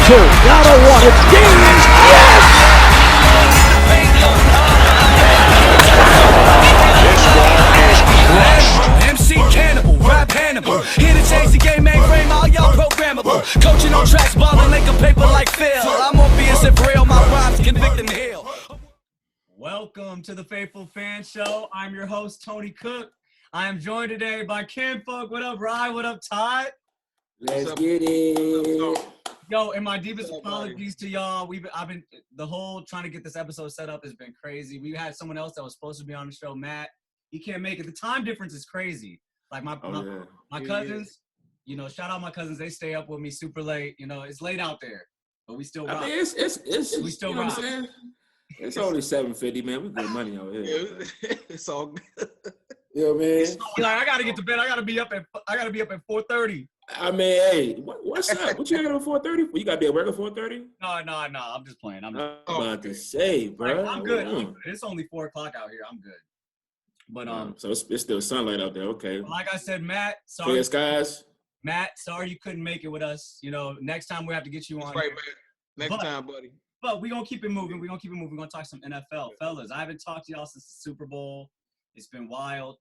two. Down to one. It's Gaines. Yes! This ball is crushed. MC Cannibal, rap Hannibal. Here to change the game, mainframe, all y'all programmable. Coaching on tracks, balling like a paper like Phil. I'm on BS and real, my rhymes convict and heal. Welcome to the Faithful Fan Show. I'm your host, Tony Cook. I am joined today by Ken Folk. What up, Rye? What up, Todd? Let's get it. Yo, and my deepest apologies to y'all. I've been the whole trying to get this episode set up has been crazy. We had someone else that was supposed to be on the show, Matt. He can't make it. The time difference is crazy. Like my cousins, you know, shout out my cousins. They stay up with me super late. You know, it's late out there, but we still rock. I mean, it's we still you know rock. what I'm saying? It's only $7.50, man. We good money out here. It's all good. You know what I mean? Like I gotta get to bed. I gotta be up at 4:30. I mean, hey, what's up? What you got at 4:30? You gotta be at work at 4:30? No. I'm just playing. I'm about to say, bro. I'm good. It's only 4 o'clock out here. I'm good. But so it's still sunlight out there. Okay. Like I said, Matt, sorry. Clear skies. Matt, sorry you couldn't make it with us. You know, next time we have to get you on. That's right, man. Next time, buddy. But we're gonna keep it moving. We're gonna talk some NFL, fellas. I haven't talked to y'all since the Super Bowl. It's been wild.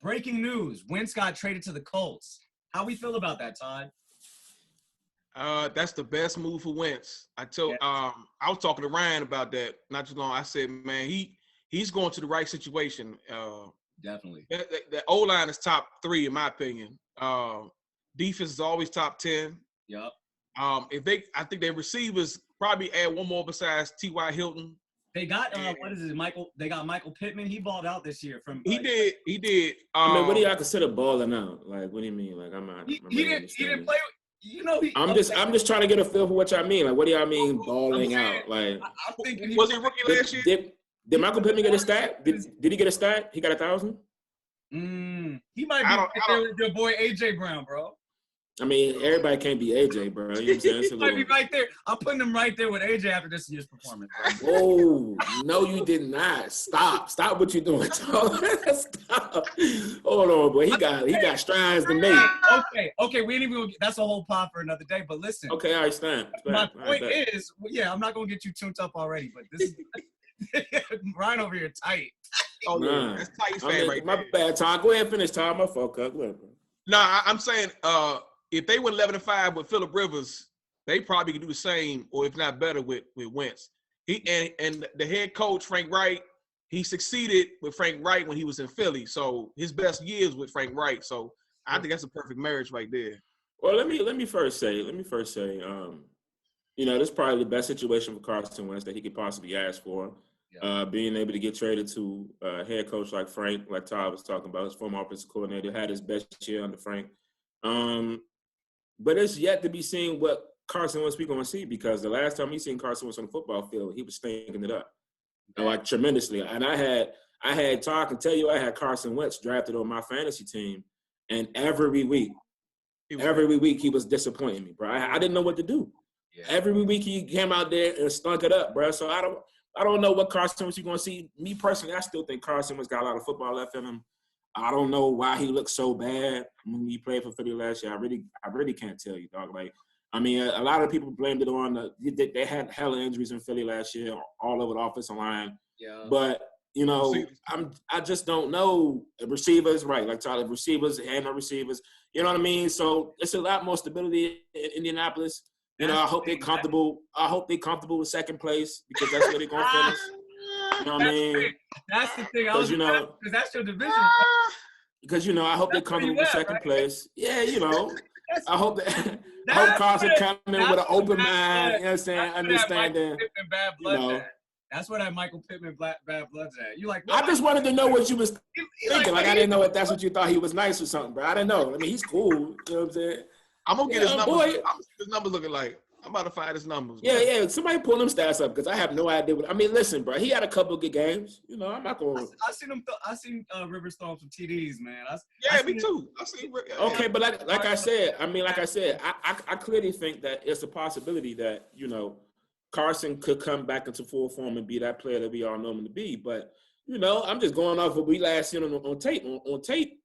Breaking news: Wentz got traded to the Colts. How we feel about that, Todd? That's the best move for Wentz. I was talking to Ryan about that not too long. I said, man, he's going to the right situation. Definitely. The O-line is top 3 in my opinion. Defense is always top 10. Yep. I think their receivers probably add one more besides T.Y. Hilton. They got They got Michael Pittman. He balled out this year. He did. I mean, what do y'all consider balling out? Like, what do you mean? Like, I'm not. He didn't play. You know, I'm just trying to get a feel for what y'all mean. Like, what do y'all mean balling out? Like, I'm thinking was he rookie last year? Did Michael Pittman get a stat? Did he get a stat? He got 1,000. He might be right there with your boy AJ Brown, bro. I mean, everybody can't be AJ, bro. You know what I'm saying? He might be right there. I'm putting him right there with AJ after this year's performance. Whoa, no, you did not. Stop what you're doing. Stop. Hold on, boy. He got strides to make. Okay. We ain't even gonna that's a whole pod for another day. But listen. Okay, I understand. My point is, I'm not gonna get you tuned up already, but this is Ryan over here tight. Oh yeah, that's tight fan right my there. Bad, Tom. Go ahead and finish, Tom. My fault, Go ahead, bro. Nah, I'm saying if they went 11-5 with Phillip Rivers, they probably could do the same, or if not better, with Wentz. And the head coach Frank Wright, he succeeded with Frank Wright when he was in Philly. So his best years with Frank Wright. So I think that's a perfect marriage right there. Well, let me first say, you know, this is probably the best situation for Carson Wentz that he could possibly ask for. Yeah. Being able to get traded to a head coach like Frank, like Todd was talking about, his former offensive coordinator, had his best year under Frank. But it's yet to be seen what Carson Wentz we're going to see, because the last time we seen Carson Wentz on the football field, he was stinking it up, like tremendously. And I had Todd can tell you, I had Carson Wentz drafted on my fantasy team, and every week he was disappointing me, bro. I didn't know what to do. Yeah. Every week he came out there and stunk it up, bro. So I don't know what Carson Wentz you're going to see. Me personally, I still think Carson Wentz got a lot of football left in him. I don't know why he looked so bad when he played for Philly last year. I really can't tell you, dog. Like, I mean, a lot of people blamed it on they had hella injuries in Philly last year, all over the offensive line. Yeah. But you know, I just don't know. Receivers, right? Like Tyler, receivers and no receivers. You know what I mean? So it's a lot more stability in Indianapolis. You know, I hope they're comfortable. I hope they're comfortable with second place, because that's where they're gonna finish. You know what I mean? That's the thing. Because that's your division. Because I hope they're comfortable with second place. Yeah, I hope I hope Carson come in with an open mind. You know what I'm saying? Understanding. That's where that Michael Pittman bad blood's at. You like? I just wanted to know what you was thinking. Like I didn't know if that's what you thought he was nice or something, bro. I didn't know. I mean, he's cool. You know what I'm saying? I'm gonna get his numbers. I'm gonna see his numbers looking like. I'm about to find his numbers. Bro. Yeah. Somebody pull them stats up, because I have no idea what. I mean, listen, bro. He had a couple of good games. I'm not going. I seen Rivers throwing some TDs, man. Me too. I seen. Okay, but like I said, I clearly think that it's a possibility that Carson could come back into full form and be that player that we all know him to be. But I'm just going off what we last seen on tape. On tape,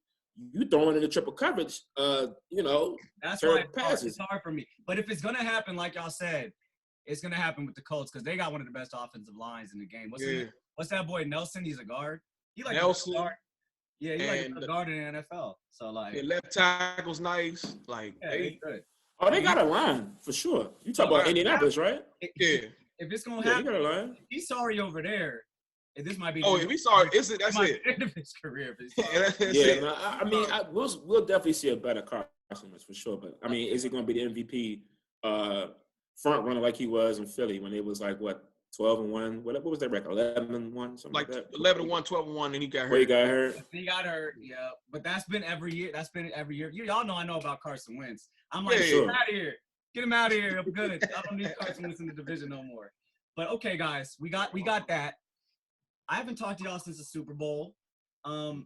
you throwing in the triple coverage, that's why passes. it's hard for me. But if it's gonna happen, like y'all said, it's gonna happen with the Colts because they got one of the best offensive lines in the game. What's that boy Nelson? He's a guard. He like Nelson. Guard. Yeah, he like a guard in the NFL. So like, their left tackle's nice. Like they good. Oh, they got a line for sure. You talk about Indianapolis, right? Yeah. If it's gonna Yeah, happen, you got a line. if he's sorry over there. This might be. Oh, if he's sorry, that's it. End of his career. Yeah, I mean, we'll definitely see a better Carson Wentz for sure. But I mean, is he going to be the MVP front runner like he was in Philly when it was like what 12-1? What was that record? 11-1, something like that. 11-1, 12-1, and he got hurt. He got hurt. He got hurt. Yeah, but that's been every year. Y'all know I know about Carson Wentz. I'm like, get him out of here. Get him out of here. I'm good. I don't need Carson Wentz in the division no more. But okay, guys, we got that. I haven't talked to y'all since the Super Bowl. I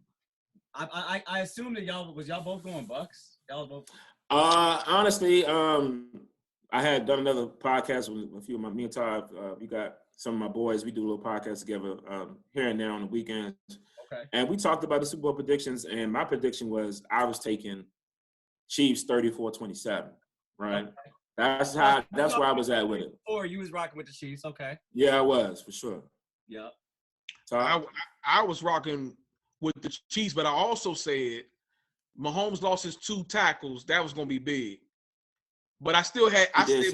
assume that y'all both going Bucks. Y'all both. Honestly, I had done another podcast with a few of me and Todd. We got some of my boys. We do a little podcast together here and there on the weekends. Okay. And we talked about the Super Bowl predictions, and my prediction was I was taking Chiefs 34-27. Right. Okay. That's where I was at with it. Or you was rocking with the Chiefs. Okay. Yeah, I was for sure. Yeah. So I was rocking with the Chiefs, but I also said Mahomes lost his 2 tackles. That was going to be big. But I said,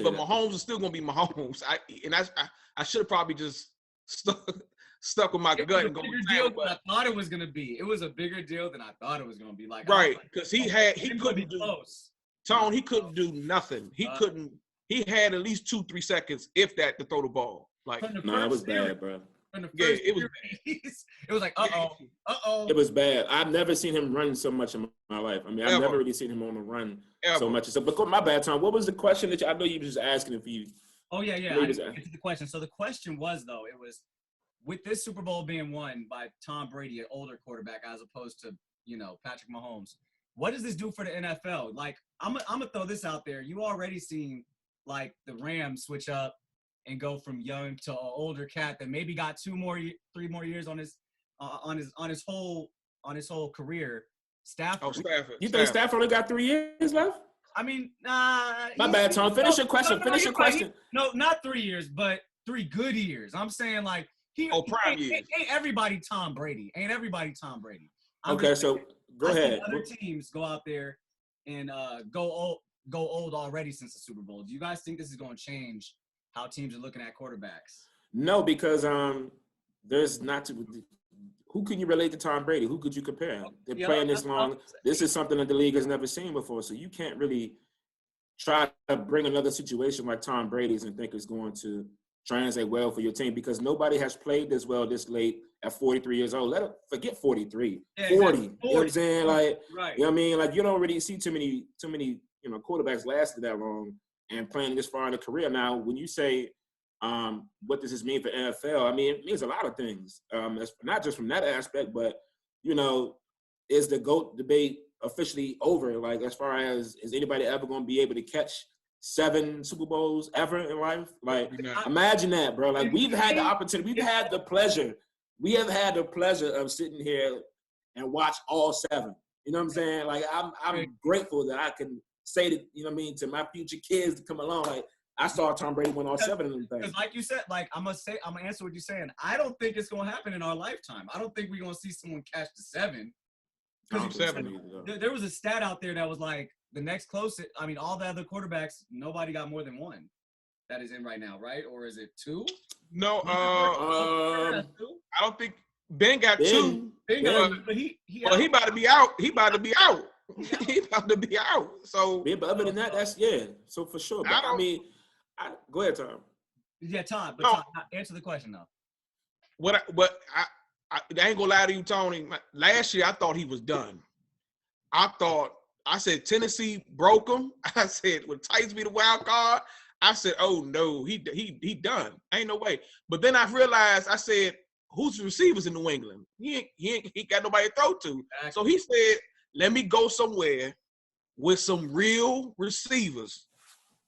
but Mahomes is still going to be Mahomes. I should have probably just stuck with my gut and go with that. I thought it was going to be. It was a bigger deal than I thought it was going to be. Like right, because he couldn't do close. Tone, he couldn't do nothing. He couldn't. He had at least 2-3 seconds, if that, to throw the ball. Like, no, it was bad, bro. It was like, uh-oh. It was bad. I've never seen him run so much in my life. I mean, I've never really seen him on the run so much. So, but my bad, Tom. What was the question that I know you were just asking if you? Oh yeah. I get to the question. So the question was though, it was with this Super Bowl being won by Tom Brady, an older quarterback, as opposed to Patrick Mahomes. What does this do for the NFL? Like, I'm gonna throw this out there. You already seen like the Rams switch up and go from young to an older cat that maybe got 3 more years on his whole career. Stafford. Stafford. You think Stafford only got 3 years left? I mean, my bad, Tom. Finish your question. Finish your question. No, not 3 years, but 3 good years. I'm saying like prime years. Ain't everybody Tom Brady. Okay, so go ahead. Other teams go out there and go old already since the Super Bowl. Do you guys think this is going to change how teams are looking at quarterbacks? No, because there's not to. Who can you relate to Tom Brady? Who could you compare? They're playing this long. This is something that the league has never seen before. So you can't really try to bring another situation like Tom Brady's and think it's going to translate well for your team because nobody has played this well this late at 43 years old. Forget 43, 40. You know what I'm saying? Like, right. You know what I mean? Like, you don't really see too many quarterbacks lasted that long and playing this far in a career. Now, when you say, what does this mean for NFL? I mean, it means a lot of things. It's not just from that aspect, but, is the GOAT debate officially over? Like, as far as, is anybody ever going to be able to catch 7 Super Bowls ever in life? Like, imagine that, bro. Like, we've had the opportunity. We have had the pleasure of sitting here and watch all 7. You know what I'm saying? Like, I'm grateful that I can say that, you know what I mean, to my future kids to come along. Like, I saw Tom Brady win all 7 of them things. Because like you said, like I'm gonna answer what you're saying. I don't think it's gonna happen in our lifetime. I don't think we're gonna see someone catch the 7. There was a stat out there that was like the next closest. I mean, all the other quarterbacks, nobody got more than 1 that is in right now, right? Or is it 2? No, I don't think Ben got 2. But he about to be out. He about to be out. So yeah, but other than that, so for sure. But go ahead, Tom. Yeah, Tom. But Tom, answer the question though. I ain't gonna lie to you, Tony. Last year I thought he was done. I said Tennessee broke him. I said when Titans be the wild card, I said, oh no, he done. Ain't no way. But then I realized, I said, who's the receivers in New England? He ain't got nobody to throw to. Exactly. So he said, let me go somewhere with some real receivers.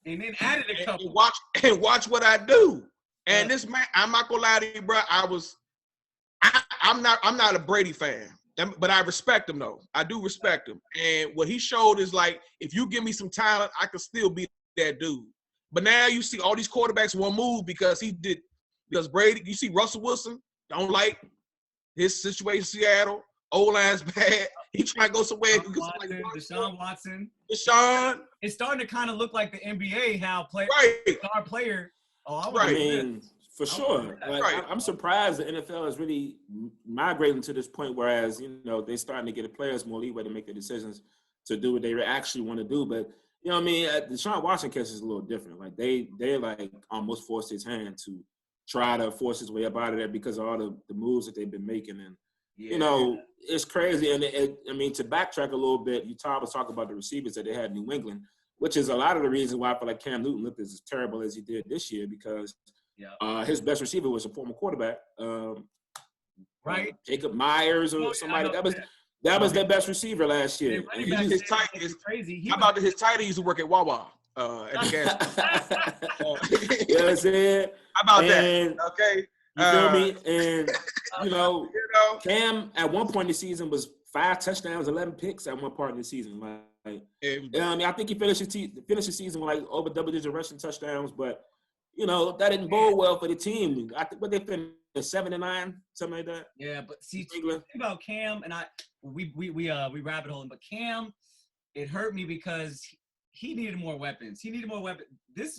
And then added a couple. And watch what I do. And this man, I'm not gonna lie to you, bro. I'm not a Brady fan. But I respect him though. I do respect him. And what he showed is like, if you give me some talent, I can still be that dude. But now you see all these quarterbacks won't move because Brady, you see Russell Wilson, don't like his situation in Seattle. O-line's bad. He trying to go somewhere. Deshaun Watson. Deshaun. It's starting to kind of look like the NBA, how star player. I mean, for sure. Like, I'm surprised the NFL is really migrating to this point, whereas, you know, they're starting to get the players more leeway to make the decisions to do what they actually want to do. But, you know what I mean, the Deshaun Watson case is a little different. Like, they like almost forced his hand to try to force his way up out of there because of all the moves that they've been making. And, you know, it's crazy. And, I mean, to backtrack a little bit, Tom was talking about the receivers that they had in New England, which is a lot of the reason why I feel like Cam Newton looked as terrible as he did this year because his best receiver was a former quarterback, Jacob Myers or somebody. That was their best receiver last year. And his tight crazy. How about his tight end used to work at Wawa at the gas? You know what I'm saying? How about that? Okay. You feel me? And, you know, Cam at one point in the season was 5 touchdowns, 11 picks at one part in the season. I mean, I think he finished the season with like over double-digit rushing touchdowns, but you know that didn't bode well for the team. I think what they finished 7-9, something like that. Yeah, but see, the thing about Cam and we rabbit holing, but Cam, it hurt me because he needed more weapons. He needed more weapons.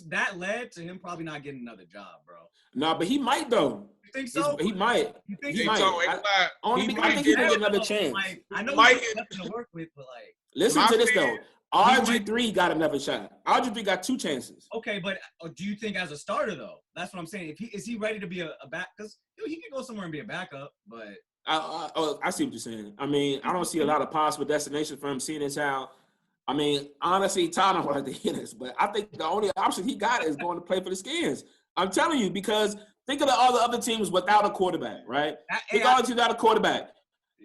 That led to him probably not getting another job, bro. No, but he might though. You think so? He might. You think he so? might. I think he will get another chance. Like, I know he's nothing to work with, but like. Listen to this though. RG3 got another shot. RG3 got 2 chances. Okay, but do you think as a starter though? That's what I'm saying. Is he ready to be a back? Because he can go somewhere and be a backup, but. I see what you're saying. I mean, I don't see a lot of possible destinations for him, seeing as how. I mean, honestly, Tyler wanted to hit us, but I think the only option he got is going to play for the Skins. I'm telling you, because think of all the other teams without a quarterback, right? Think of all the teams without a quarterback.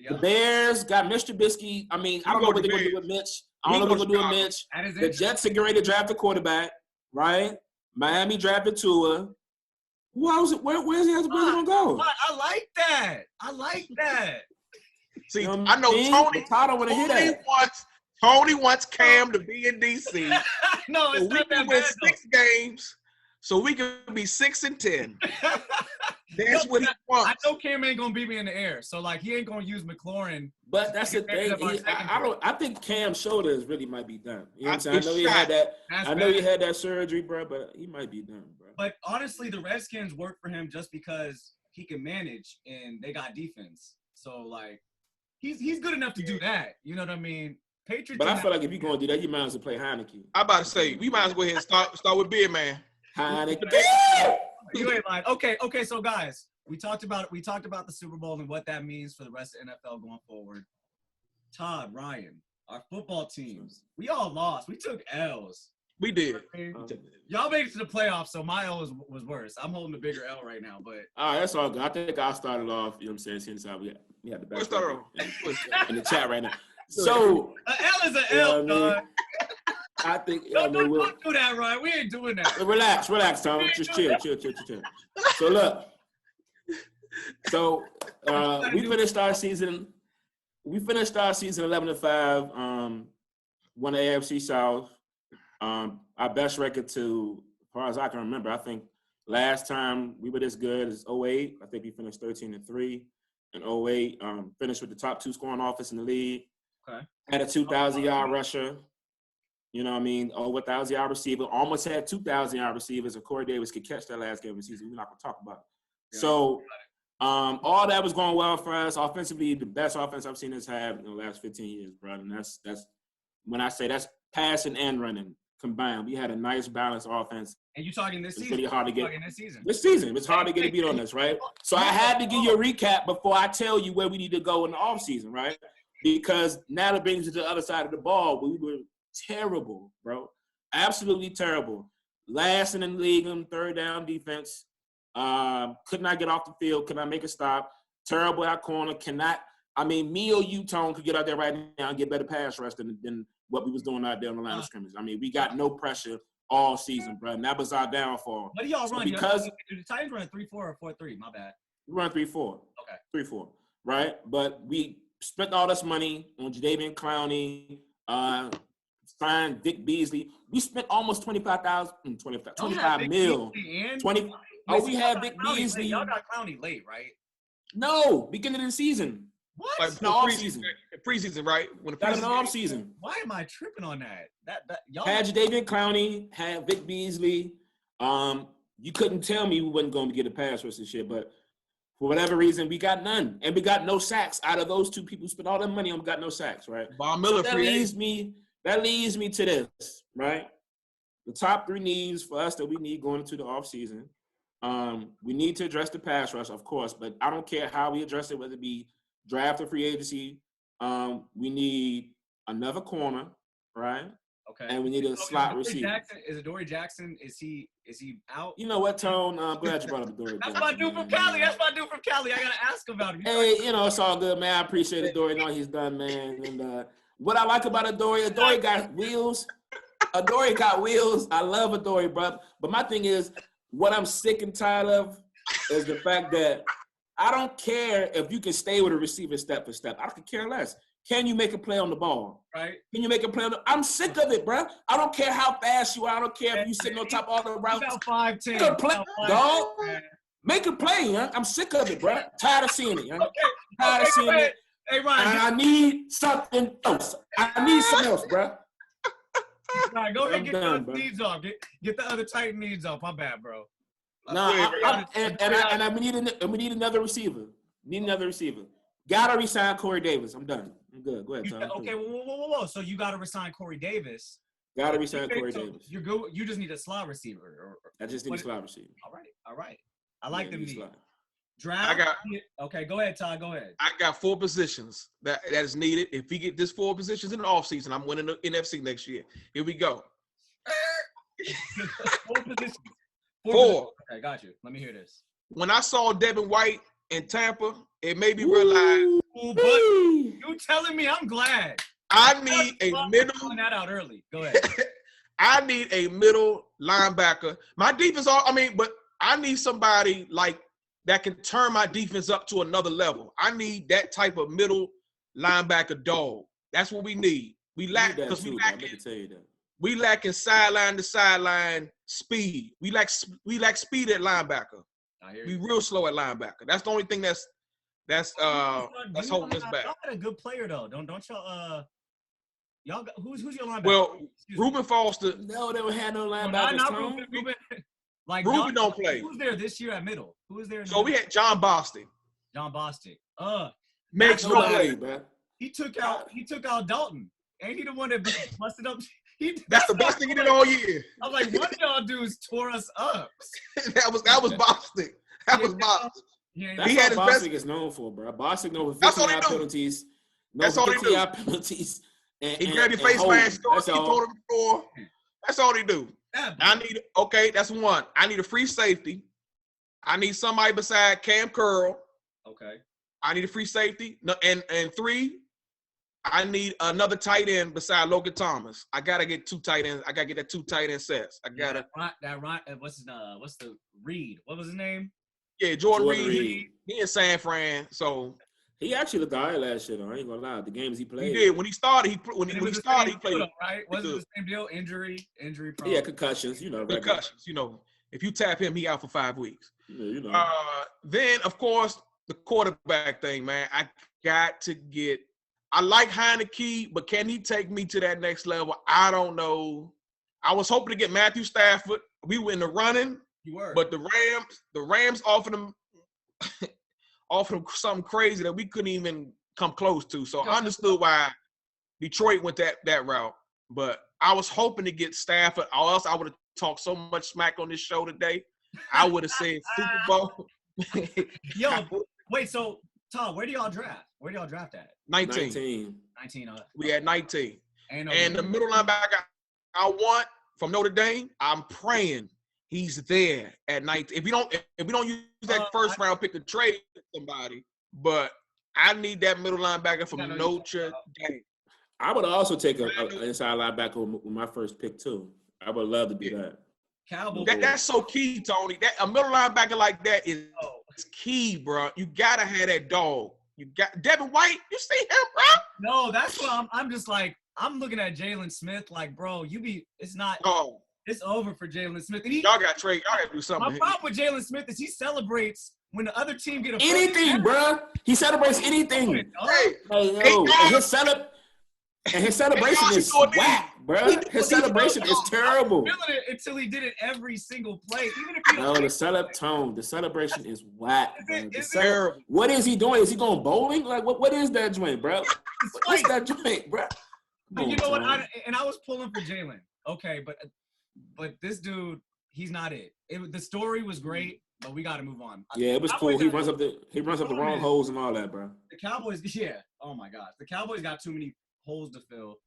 The Bears got Mr. Trubisky. I mean, I don't know what they're going to do with Mitch. I don't know what they're going to do with Mitch. The Jets are getting ready to draft a quarterback, right? Miami drafted Tua. Who else? Where's he going to go? I like that. I like that. See, I know Tony wants Cam to be in DC. No, it's not that bad. 6 games, so we can be 6-10. That's what he wants. I know Cam ain't gonna beat me in the air, so like he ain't gonna use McLaurin. But that's the thing. I think Cam's shoulders really might be done. You know what I'm saying? I know he had that. I know he had that surgery, bro, but he might be done, bro. But honestly, the Redskins work for him just because he can manage and they got defense. So like, he's good enough to do that. You know what I mean? Patriots. But I feel like if you're gonna do that, you might as well play Heineke. I'm about to say we might as well go ahead and start with Beard Man. Heineke. You ain't lying. Okay. So guys, we talked about the Super Bowl and what that means for the rest of NFL going forward. Todd, Ryan, our football teams, we all lost. We took L's. We did. Y'all made it to the playoffs, so my L was worse. I'm holding a bigger L right now, but all right, that's all good. I think I started off. You know what I'm saying? Since we had the best in the chat right now. So an L is an L, dog. I think don't do that, Ryan. We ain't doing that. Relax, Tom. Just chill. So look, we finished our season. We finished our season 11-5. Won the AFC South. Our best record to, as far as I can remember, I think last time we were this good is 2008. I think we finished 13-3 in 2008. Finished with the top 2 scoring offense in the league. Okay. Had a 2,000-yard rusher. You know what I mean? Over 1,000-yard receiver. Almost had 2,000-yard receivers. If Corey Davis could catch that last game of the season, we're not going to talk about it. Yeah, so all that was going well for us. Offensively, the best offense I've seen us have in the last 15 years, bro. And that's when I say that's passing and running combined. We had a nice balanced offense. And you're talking this season. It's pretty hard to get this season. It's hard to get a beat on us, right? So I had to give you a recap before I tell you where we need to go in the offseason, right? Because now that brings you to the other side of the ball. We were terrible, bro. Absolutely terrible. Last in the league in third down defense. Could not get off the field. Could not make a stop. Terrible at corner. Me or you, Tone, could get out there right now and get better pass rush than what we was doing out there on the line of scrimmage. I mean, we got no pressure all season, bro. And that was our downfall. What do y'all run? Because do the Titans run a 3-4 or 4-3? My bad. We run 3-4. Okay. 3-4, right? But we spent all this money on Jadeveon Clowney, signed Vic Beasley. We spent almost 25 mil. 20. Oh, we had Vic Beasley. Y'all got Clowney late, right? No, beginning of the season. What? Like No, off season. Preseason, right? When the Got an preseason off season. Why am I tripping on that? That y'all Had Jadeveon Clowney, had Vic Beasley. You couldn't tell me we wasn't going to get a pass rush this year, but for whatever reason, we got none, and we got no sacks out of those two people who spent all that money on. We got no sacks, right? Von Miller, so that leads me to this, right? The top three needs for us that we need going into the offseason. We need to address the pass rush, of course, but I don't care how we address it, whether it be draft or free agency. We need another corner, right? Okay. And we need a slot receiver. Is Adoree Jackson? Is he out? You know what, Tone? I'm glad you brought up Adoree Jackson. That's my dude from Cali. I gotta ask about him. Hey, it's all good, man. I appreciate Adoree and all he's done, man. And what I like about Adoree got wheels. Adoree got wheels. I love Adoree, bro. But my thing is, what I'm sick and tired of is the fact that I don't care if you can stay with a receiver step for step. I could care less. Can you make a play on the ball? Right. Can you make a play on the I'm sick of it, bro. I don't care how fast you are. I don't care if you sitting on top of all the routes. About 5'10". Make a play, dog. Make a play, huh? I'm sick of it, bro. Tired of seeing it, huh? Tired of seeing it. Hey, Ryan. And I need something else. I need something else, bro. Right, go ahead and get the bro. needs off. Get the other tight needs off. My bad, bro. We need another receiver. Gotta resign Corey Davis. I'm done. I'm good. Go ahead, Tom. Okay, whoa. So you gotta resign Corey Davis. Gotta resign Corey Davis. You're good. You just need a slot receiver. I just need a slot receiver. All right. I like them needs. Draft. Okay, go ahead, Todd. Go ahead. I got 4 positions that is needed. If we get this 4 positions in the offseason, I'm winning the NFC next year. Here we go. 4 positions. 4. Okay, got you. Let me hear this. When I saw Devin White in Tampa, it made me realize. But you telling me I'm glad. I need a middle. Pulling that out early. Go ahead. I need a middle linebacker. My defense, but I need somebody like that can turn my defense up to another level. I need that type of middle linebacker dog. That's what we need. We lack we lacking sideline to sideline speed. We lack speed at linebacker. We real slow at linebacker. That's the only thing that's holding us back. Y'all got a good player though. Don't y'all y'all got, who's your linebacker? Well, Reuben Foster. No, they don't have no linebackers. Reuben. Like Reuben don't play. Who's there this year at middle? Who is there? So we had John Bostic. Max no play, man. He took out Dalton. Ain't he the one that busted up? That's the best thing he did all year. I was like, what y'all dudes tore us up? that was Bostic. That was Bostic. That's he had what Bostic is known for, bro. Bostic known for 50-yard penalties. That's all he do. Penalties. He grabbed your face mask. He told him before. That's all he do. That's one. I need a free safety. I need somebody beside Cam Curl. Okay. I need a free safety. And 3, I need another tight end beside Logan Thomas. I gotta get 2 tight ends. I gotta get that 2 tight end sets. I gotta. What's the Reed? What was his name? Yeah, Jordan Reed. He in San Fran, so. He actually looked all right last year, though. I ain't gonna lie. The games he played. He did. When he started, he played. Right? Wasn't the same deal? Injury problem. Yeah, concussions. Concussions. If you tap him, he out for 5 weeks. Yeah, Then, of course, the quarterback thing, man. I got to get. I like Heineke, but can he take me to that next level? I don't know. I was hoping to get Matthew Stafford. We were in the running. You were. But the Rams offered him something crazy that we couldn't even come close to. So I understood why Detroit went that route. But I was hoping to get Stafford, or else I would have talked so much smack on this show today. I would have said Super Bowl. Yo, wait, so Tom, where do y'all draft? Where do y'all draft at? 19. We had 19. And the middle linebacker I want from Notre Dame, I'm praying he's there at 19. If we don't use that first round pick to trade somebody, but I need that middle linebacker from Notre Dame. I would also take an inside linebacker with my first pick too. I would love to do that. That's so key, Tony. That a middle linebacker like that is key, bro. You gotta have that dog. You got Devin White. You see him, bro? No, that's what I'm just like, I'm looking at Jalen Smith like, bro, it's over for Jalen Smith. And Y'all got to trade. Y'all got to do my something. problem with Jalen Smith is he celebrates when the other team get a Anything, bro. He celebrates anything. Hey, And his celebration is whack, bro. His celebration is terrible. Feeling it until he did it every single play. Even if he don't the celebration is whack. Is it terrible? What is he doing? Is he going bowling? Like what is that joint, bro? What's that joint, bro? You know what? I was pulling for Jalen. Okay, but this dude, he's not it. The story was great, but we got to move on. Yeah, it was cool. He runs up the wrong holes and all that, bro. The Cowboys, yeah. Oh my gosh, the Cowboys got too many holes to fill.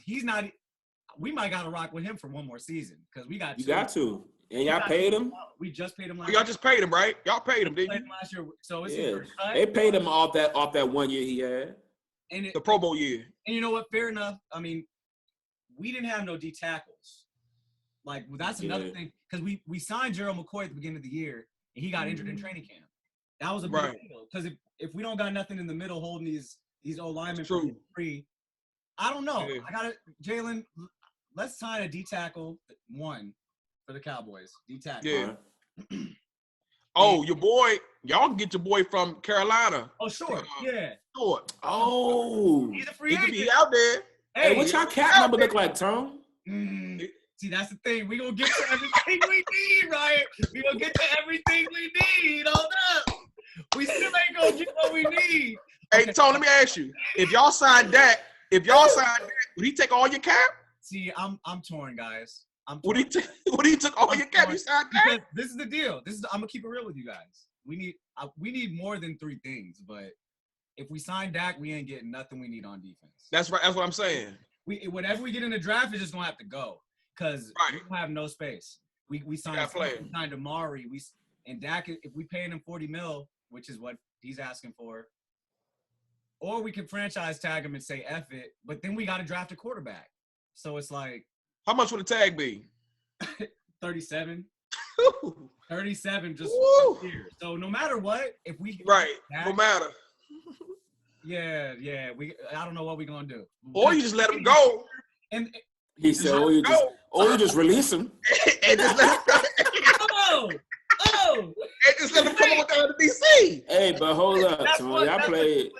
He's not. We might got to rock with him for one more season because we got. You got to, and y'all paid him. We just paid him last. Y'all just paid him, right? Y'all paid him, didn't you? Last year, so it's They paid him off that 1 year he had. And the Pro Bowl year. And you know what? Fair enough. I mean, we didn't have no D tackles. Like that's another thing because we signed Gerald McCoy at the beginning of the year and he got injured in training camp. That was a big deal because if we don't got nothing in the middle holding these O linemen free, I don't know. Yeah. Jalen. Let's sign a D tackle one for the Cowboys. D tackle. Yeah. Oh, your boy. Y'all can get your boy from Carolina. Oh, sure. Yeah. Sure. Oh. He's a free agent. He could be out there. Hey, what y'all cap number look like, Tom? See, that's the thing. We gonna get to everything we need, Ryan. We gonna get to everything we need. Hold up. We still ain't gonna get what we need. Hey, Tony, let me ask you. If y'all sign Dak, would he take all your cap? See, I'm torn, guys. Would he took all your cap? He signed Dak? Because this is the deal. I'm gonna keep it real with you guys. We need more than three things, but if we sign Dak, we ain't getting nothing we need on defense. That's right. That's what I'm saying. Whatever we get in the draft is just gonna have to go because we don't have no space. We signed Amari. And Dak, if we paying him $40 million, which is what he's asking for, or we can franchise tag him and say F it, but then we got to draft a quarterback. So it's like, how much would the tag be? 37. 37 just here. So no matter what, if we no matter. Yeah. I don't know what we're gonna do. Or you just let him go. And he said, or you just release him. And just let him go. And just let him come on down to DC. Hey, but hold up, Tony.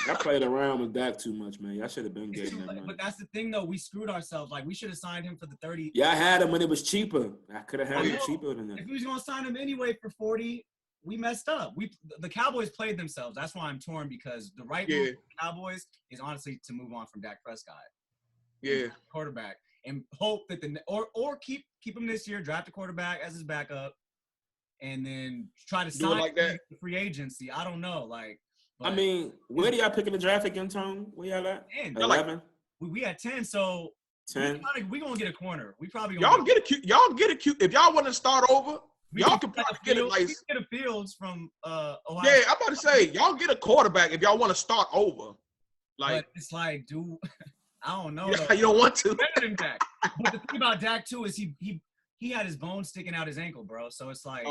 Y'all played around with Dak too much, man. Y'all should have been getting that money. But that's the thing, though. We screwed ourselves. Like, we should have signed him for the 30. Y'all had him when it was cheaper. I could have had him cheaper than that. If we was going to sign him anyway for 40, we messed up. The Cowboys played themselves. That's why I'm torn because the right move for the Cowboys is honestly to move on from Dak Prescott. Yeah. Quarterback. And hope that or keep him this year, draft a quarterback as his backup, and then try to sign like that. The free agency. I don't know. I mean, where do y'all pick in the draft again, Tom? Where y'all at? 11? We at 10, so 10. We gonna get a corner. We probably y'all get a cute. If y'all want to start over, y'all can probably get a nice. Get a Fields from Ohio. Yeah, I'm about to say y'all get a quarterback if y'all want to start over. Like it's like, dude, I don't know. You don't want to. Better than Dak. But the thing about Dak too is he had his bone sticking out his ankle, bro. So it's like,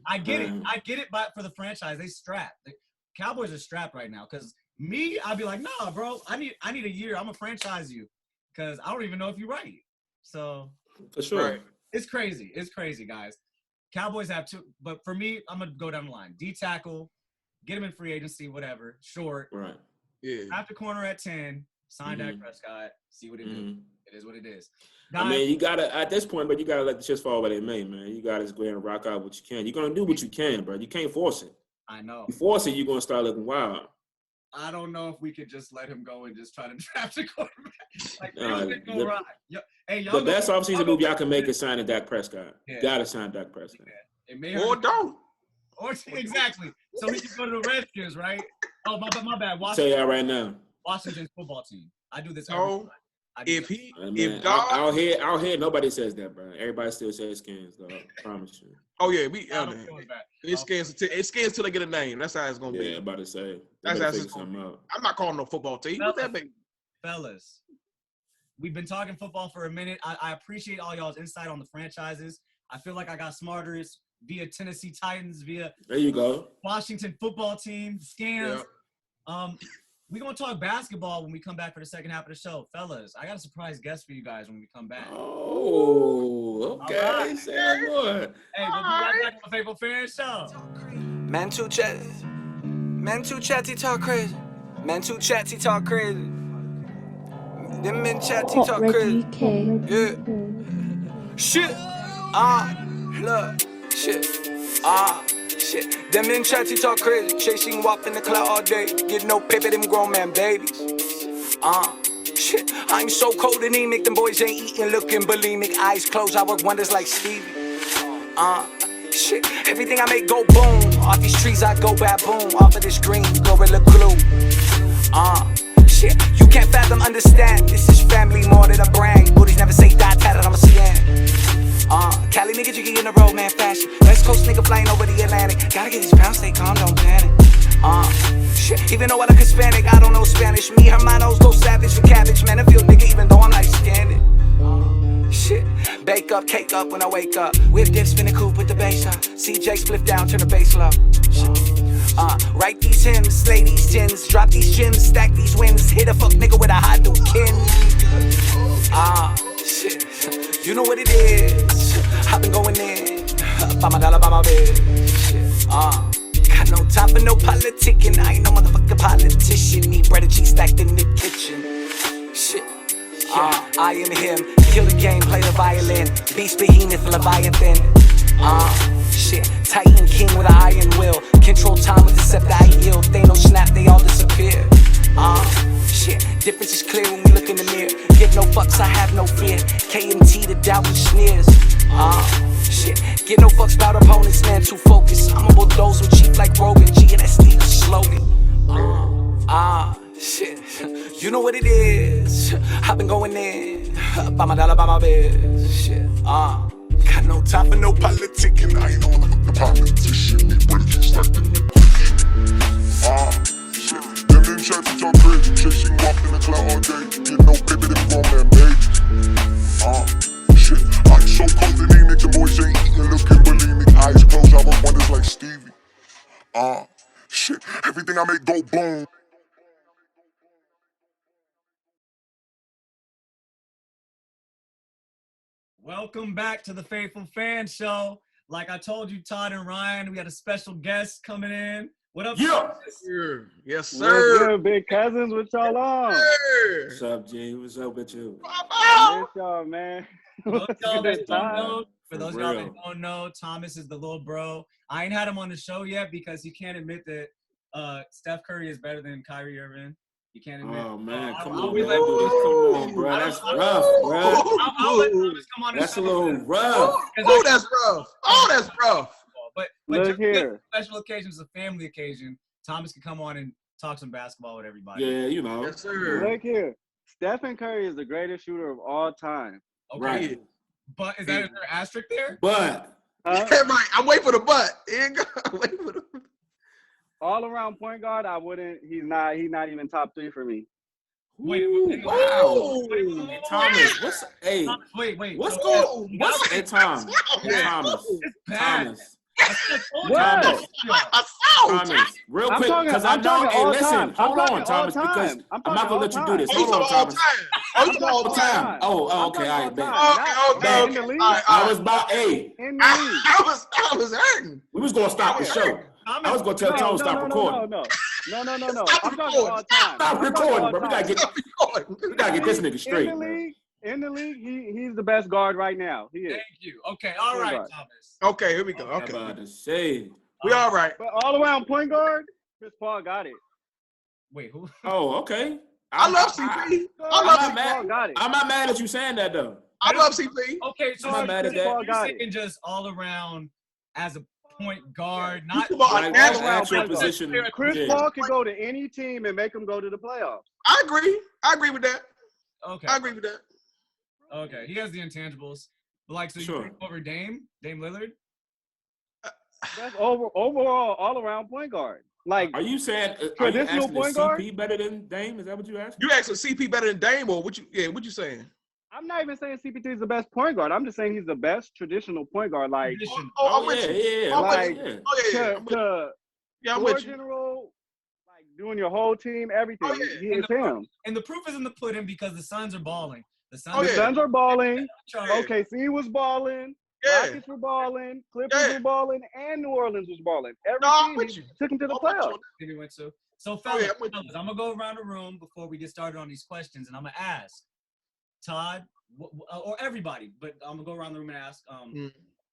I get it, but for the franchise, they strapped. The Cowboys are strapped right now. Because me, I'd be like, nah, bro, I need a year. I'm gonna franchise you because I don't even know if you're right. So for sure, it's crazy. It's crazy, guys. Cowboys have two, but for me, I'm gonna go down the line. D tackle, get him in free agency, whatever, short. Right. Yeah. After corner at 10, sign Dak Prescott, see what it is. It is what it is. I mean, you gotta at this point, but you gotta let the chips fall where they may, man. You gotta just go ahead and rock out what you can. You're gonna do what you can, bro. You can't force it. I know. You force it, you're gonna start looking wild. I don't know if we could just let him go and just try to draft a quarterback. Like, the best offseason move y'all can make is signing Dak Prescott. Yeah. You gotta sign Dak Prescott. Yeah. Or don't. Or exactly. So he can go to the Redskins, right? Oh, my bad. I'll tell y'all right now. Washington's football team. I do this. I don't hear nobody says that, bro. Everybody still says Skins, though. I promise you. Oh yeah, it's Skins till they get a name. That's how it's gonna be. Yeah, about to say. That's how it's gonna be. I'm not calling no football team. What's that mean? Fellas, we've been talking football for a minute. I appreciate all y'all's insight on the franchises. I feel like I got smarter via Tennessee Titans, via there you go. Washington football team, scams. We're going to talk basketball when we come back for the second half of the show. Fellas, I got a surprise guest for you guys when we come back. Oh, okay. Right. Say more. Hey, we'll be right back on the Faithful Fan Show. Man too chatty talk crazy. Man too chatty talk crazy. Them men chatty Hot talk Red crazy. UK. Yeah. Shit. Look. Shit. Shit. Them men chatty talk crazy. Chasing WAP in the cloud all day. Get no paper, them grown man babies. Shit. I'm so cold and anemic. Them boys ain't eating, looking bulimic. Eyes closed, I work wonders like Stevie. Shit. Everything I make go boom. Off these trees I go baboon. Off of this green, gorilla glue. Shit. You can't fathom, understand. This is family more than a brand. Booties never say die tatted, I'm a scam. Cali nigga jiggy in the road, man, fashion. West Coast nigga flying over the Atlantic. Gotta get these pounds, stay calm, don't panic. Shit, even though I look Hispanic, I don't know Spanish. Me, hermanos, go savage for cabbage. Man, I feel nigga, even though I'm like scanded. Shit, bake up, cake up when I wake up. Whip dip, spin a coupe with the bass up. CJ split down, turn the bass low. Write these hymns, slay these gins, drop these gems, stack these wins, hit a fuck nigga with a hot new kin. Shit, you know what it is. I've been going in, by my dollar, by my bed. Shit, got no time for no politicking. I ain't no motherfucking politician. Need bread and cheese stacked in the kitchen. Shit. I am him, kill the game, play the violin. Beast behemoth, Leviathan. Shit, Titan king with an iron will. Control time with the scepter I yield. They no snap, they all disappear. Shit, difference is clear when we look in the mirror. Give no fucks, I have no fear. KMT the doubt with sneers. Shit, get no fucks about opponents, man, too focused. I'm a bulldoze them cheap like Rogan, G and SD the slogan. Shit, you know what it is. I've been going in, by my dollar, by my bed. Shit, got no time for no politicking. I ain't on the politician. Need bread and cheese stacked in the shit, them in church talk crazy. Chasing WAP in the cloud all day. Get no paper, them grown man babies. Shit, I'm so cold and anemic. The boys ain't eating, looking bulimic. Eyes closed, I work wonders like Stevie. Shit, everything I make go boom. Welcome back to the Faithful Fan Show. Like I told you, Todd and Ryan, we got a special guest coming in. What up? Yeah. Yes, sir. What's good, big cousins? What y'all on? What's up, G? What's up with you? Miss y'all, man. For those y'all that don't For know, Thomas is the little bro. I ain't had him on the show yet because he can't admit that Steph Curry is better than Kyrie Irving. You can't admit. Oh man, come I'll on, be man. like, Come on, bro. That's rough, bro. I'll let Thomas come on the That's show. a little rough. Oh, that's rough. Oh, that's rough. But Look just here. special occasions, a family occasion, Thomas can come on and talk some basketball with everybody. Yeah, you know. Yes, sir. Look here. Stephen Curry is the greatest shooter of all time. Okay. Right. But is there an asterisk there? But Huh? Right. I'm waiting for the butt. I'm waiting for the All around point guard, I wouldn't. He's not even top 3 for me. Wait, wow. wait, Hey, Thomas, what's hey? wait. What's So, going? What's hey Tom? Yeah. Thomas. It's bad. Thomas. What? Thomas, real I'm quick, talking- because I I'm know. talking Hey, all listen, time. I'm hold talking on, Thomas, all because time. I'm not gonna let you do this. Oh, Hold on, Thomas. Oh, you All the time. Oh, I'm okay, talking all all right, bet. time. Okay. In the league. All I was about, hey, In the league. I was hurting. we was gonna stop the show. I was gonna tell Tom to stop recording. No. I'm talking recording. all time. Stop I'm talking recording, all bro. We gotta time. get this nigga straight, man. In the league, he's the best guard right now. He is. Thank you. Okay, all right, Point guard. Thomas. Okay, here we go. I'm Okay. about to say. We all right. But all around point guard, Chris Paul got it. Wait, who? Oh, okay. I love CP. I'm love not CP. mad. Got it. I'm not mad at you saying that though. I love CP. Okay, so I'm not mad at that. you're Got saying just all around as a point guard, not Come on, Like that's all around actual point guard. position. Chris yeah. Paul can go to any team and make them go to the playoffs. I agree. I agree with that. okay. I agree with that. Okay, he has the intangibles. But like, so you Sure. pick over Dame Lillard? That's overall all around point guard. Like Are you saying? Are you Traditional asking point is guard? CP better than Dame? Is that what you asking? You asking CP better than Dame or what you? Yeah, what you saying? I'm not even saying CP3 is the best point guard. I'm just saying he's the best traditional point guard. Like Tradition. I'm with yeah, you. yeah. I'm with Like- you. yeah. Oh yeah, to, I'm with you. to Yeah, I'm floor with you. general, like doing your whole team, everything. Oh, yeah. It's him. And the proof is in the pudding because the Suns are balling. The The yeah. Suns are balling. Charlie. OKC was balling. Yeah. Rockets were balling. Clippers Yeah. were balling. And New Orleans was balling. Every No, I'm team with you. took him to the I'm with you. playoffs. We went to. So, Oh, yeah, fellas, I'm with you. I'm going to go around the room before we get started on these questions, and I'm going to ask Todd, or everybody, but I'm going to go around the room and ask,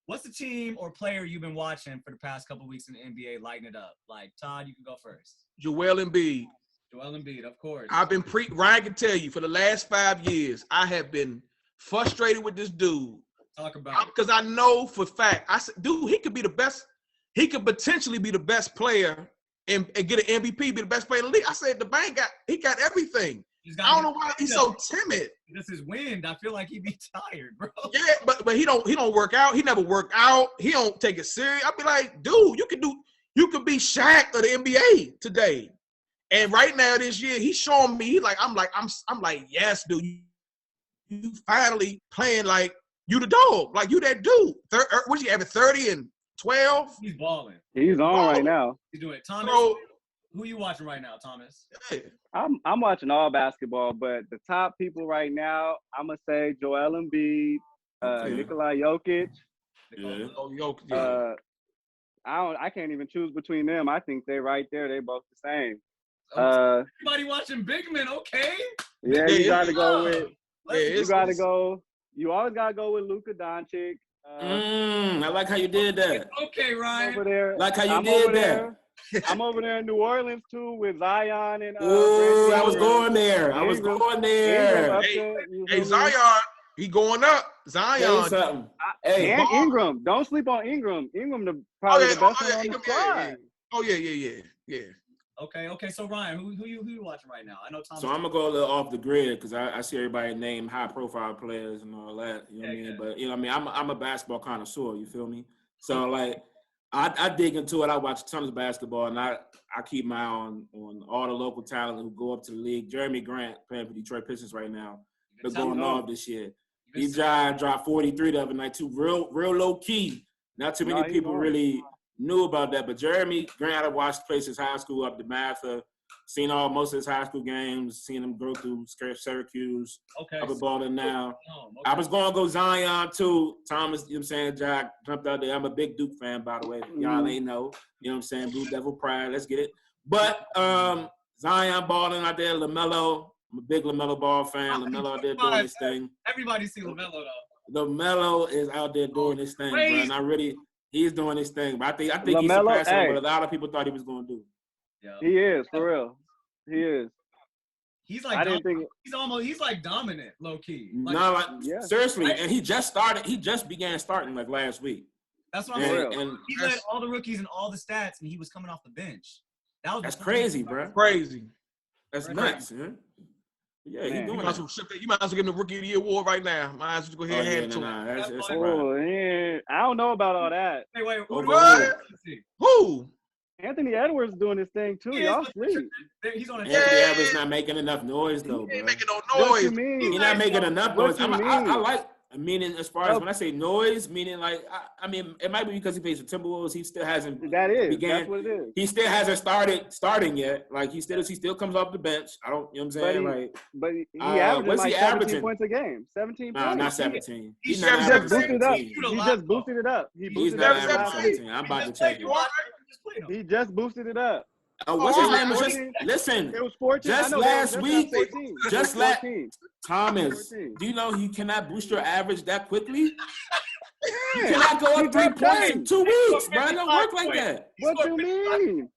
what's the team or player you've been watching for the past couple of weeks in the NBA lighting it up? Like, Todd, you can go first. Joel Embiid. Joel Embiid, of course. I've been Ryan can tell you for the last 5 years, I have been frustrated with this dude. Talk about it. Because I know for fact, I said, dude, he could be the best. He could potentially be the best player and get an MVP, be the best player in the league. I said the bank got everything. I don't know why he's so timid. This is wind. I feel like he'd be tired, bro. Yeah, but he don't work out. He never work out. He don't take it serious. I'd be like, dude, you could be Shaq of the NBA today. And right now this year, he's showing me I'm like, yes, dude, you finally playing like you the dog, like you that dude. What's he having 30 and 12? He's balling. He's on right now. He's doing it. Thomas, who you watching right now, Thomas? Yeah. I'm watching all basketball, but the top people right now, I'm gonna say Joel Embiid, Nikola Jokic. Yeah. I can't even choose between them. I think they're right there. They both the same. Everybody watching big men, okay? Yeah, you gotta go with. Yeah, You always gotta go with Luka Doncic. I like how you did that. Okay, Ryan. Over there. Like how you I'm did over that. there. I'm over there in New Orleans too with Zion and. Ooh, I was Brandon going there. I was Ingram. going there. Hey, Zion, he going up. Say Zion. something. Hey, And Ingram. Don't sleep on Ingram. Ingram, probably the best one on the Ingram, squad. Oh yeah. Okay. So Ryan, who you watching right now? I know Thomas. so I'm gonna go a little off the grid because I see everybody name high profile players and all that. You know what I mean? Yeah. But you know what I mean? I'm a basketball connoisseur. You feel me? So like, I dig into it. I watch tons of basketball, and I keep my eye on all the local talent who go up to the league. Jeremy Grant playing for Detroit Pistons right now. They're going off this year. He dropped 43 the other night too. Real low key. Not too many people really knew about that, but Jeremy Grant, I watched play since high school up to Mather, seen most of his high school games, seen him go through Syracuse, up at Boston now. I was going to go Zion too. Thomas, you know what I'm saying, Jack jumped out there. I'm a big Duke fan, by the way. Y'all ain't know. You know what I'm saying? Blue Devil pride. Let's get it. But Zion balling out there, LaMelo. I'm a big LaMelo Ball fan. LaMelo out there doing his thing. Everybody see LaMelo though. LaMelo is out there doing his thing, bro. And he's doing his thing. But I think LaMelo, he's surpassing what a lot of people thought he was going to do. Yeah. He is, for real. He is. He's like he's like dominant, low key. Seriously. Right? And he just began starting like last week. That's what I'm saying. And he led all the rookies and all the stats, and he was coming off the bench. That's crazy, bro. Crazy. That's nuts, man. Yeah, he's doing it. You might as well give him the Rookie of the Year award right now. Might as well go ahead and hand it to him. I don't know about all that. Hey, wait, Who? Anthony Edwards doing his thing too. Y'all sleep. He's on a Anthony Edwards not making enough noise though, bro. He ain't making no noise. What you mean? He's not making enough noise. I like. Meaning, as far as when I say noise, meaning like, I mean, it might be because he plays for Timberwolves. He still hasn't. That's what it is. He still hasn't starting yet. Like he still comes off the bench. I don't, you know what I'm saying? But he averages like 17 points a game. 17 points. No, not 17. He's just boosted it up. He just boosted it up. He's not averaging 17. I'm about to check it. He just boosted it up. What's his name? Listen, it was 14. Just last week, Thomas, do you know you cannot boost your average that quickly? You cannot go up 3 points in 2 weeks, bro. It don't work like that. What you mean?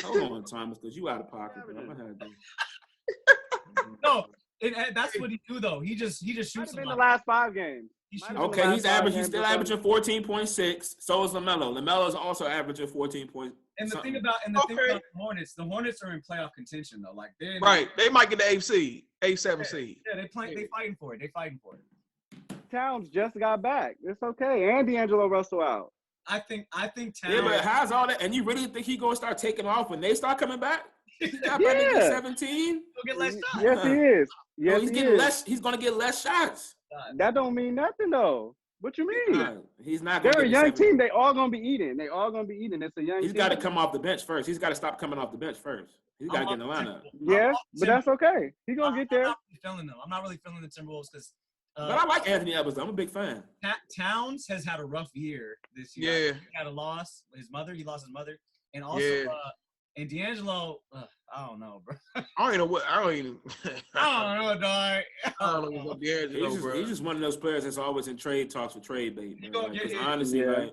Hold on, Thomas, because you out of pocket, bro. I'm gonna have to. No, that's what he do though. He just shoots. In the last 5 games. Okay, he's still averaging 14.6. So is LaMelo. LaMelo is also averaging 14 points. And the thing about the Hornets are in playoff contention though. Like they might get the 8 seed, 8-7 seed. Yeah, they fighting for it. Towns just got back. It's okay. And D'Angelo Russell out. I think Towns. Yeah, but how's all that? And you really think he's gonna start taking off when they start coming back? He got back to get 17. He'll get less shots. Yes, he is. Yes, he's getting less. He's gonna get less shots. That don't mean nothing though. What you mean? He's not going to They're a get young 70. team. They all gonna be eating. They all gonna be eating. It's a young He's team. got to come off the bench first. He's got to stop coming off the bench first. He's got to get in the lineup. Yeah, but that's okay. He gonna get there. I'm not really feeling them. I'm not really feeling the Timberwolves because. But I like Anthony Edwards. I'm a big fan. Towns has had a rough year this year. Yeah. He had a loss. He lost his mother. And also, and D'Angelo, I don't know, bro. I don't know, I don't know, dog. I don't know what D'Angelo, bro. He's just one of those players that's always in trade talks for trade bait. He gonna get it. Honestly, Yeah.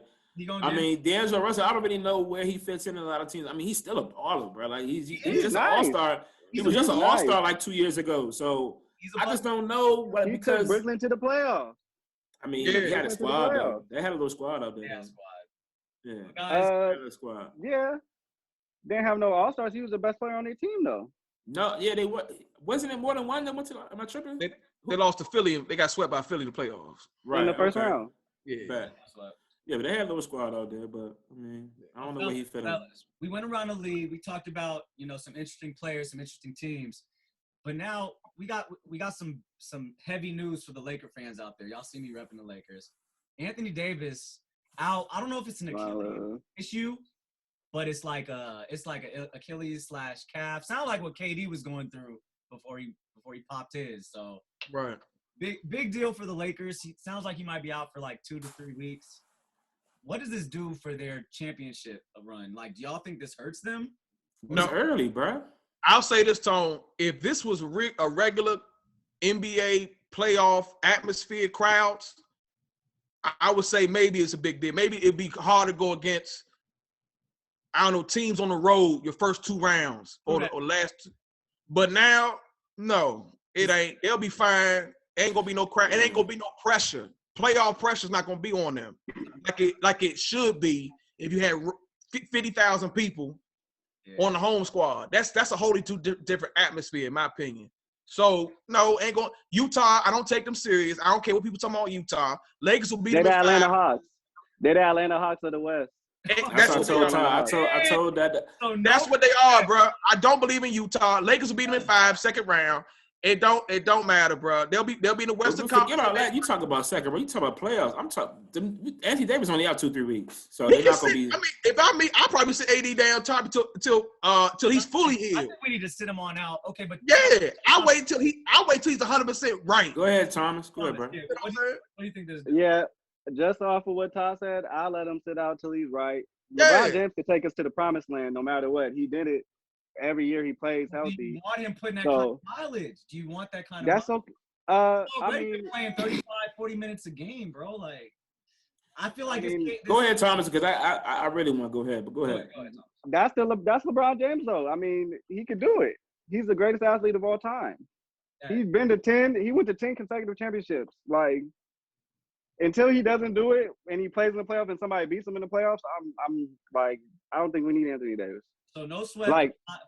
I mean, D'Angelo Russell, I don't really know where he fits in a lot of teams. I mean, he's still a baller, bro. Like he's just nice. an all-star. He was just an all-star like 2 years ago. So I just don't know what He because took Brooklyn to the playoffs. I mean, Yeah. he had a squad though. They had a little squad out there. Yeah, though. squad. Yeah. Guys, They had a squad. Yeah. They didn't have no all-stars. He was the best player on their team, though. No, yeah, they were. Wasn't it more than one that went to? Am I tripping? They lost to Philly. They got swept by Philly in the playoffs. Right in the first okay. round. Yeah. Bet. Yeah, but they had a little squad out there. But I mean, I don't know where he fit in. We went around the league. We talked about some interesting players, some interesting teams. But now we got some heavy news for the Laker fans out there. Y'all see me repping the Lakers. Anthony Davis out. I don't know if it's an Achilles issue, but it's like a Achilles / calf. Sound like what KD was going through before he popped his. So Right. big deal for the Lakers. He sounds like he might be out for like 2 to 3 weeks. What does this do for their championship run? Like, do y'all think this hurts them? No, early, bro. I'll say this, Tone. If this was a regular NBA playoff atmosphere, crowds, I would say maybe it's a big deal. Maybe it'd be hard to go against, I don't know, teams on the road your first 2 rounds or last. But now, no, it ain't. They'll be fine. Ain't gonna be no crowd. It ain't gonna be no pressure. Playoff pressure's not gonna be on them like it should be if you had 50,000 people on the home squad. That's a wholly different atmosphere, in my opinion. So no, ain't going. Utah, I don't take them serious. I don't care what people talking about Utah. Lakers will beat them. They're the Atlanta Hawks. They're the Atlanta Hawks of the West. That's what I told that. That's what they are, bro. I don't believe in Utah. Lakers will beat them in 5, second round. It don't matter, bro. They'll be in the Western Conference. Forget all that. You talk about second, bro. You talk about playoffs. I'm talking. Anthony Davis only out 2-3 weeks, so they're not gonna be. I mean, I'll probably sit AD down top till he's fully healed. I think we need to sit him on out. Okay, but yeah, I'll wait till he's 100% right. Go ahead, Thomas. Go ahead, bro. What do you think this? Yeah, just off of what Todd said, I'll let him sit out till he's right. Yeah. LeBron James could take us to the promised land no matter what. He did it every year he plays healthy. Do you want him putting that kind of mileage? Do you want that kind of That's mileage? okay. I mean, playing 35, 40 minutes a game, bro. Like, I feel like go ahead, Thomas, because I really want to go ahead, but go ahead. That's LeBron James, though. I mean, he could do it. He's the greatest athlete of all time. Yeah. He's been to 10. He went to 10 consecutive championships. Like, until he doesn't do it and he plays in the playoffs and somebody beats him in the playoffs, I'm like, I don't think we need Anthony Davis. So no sweat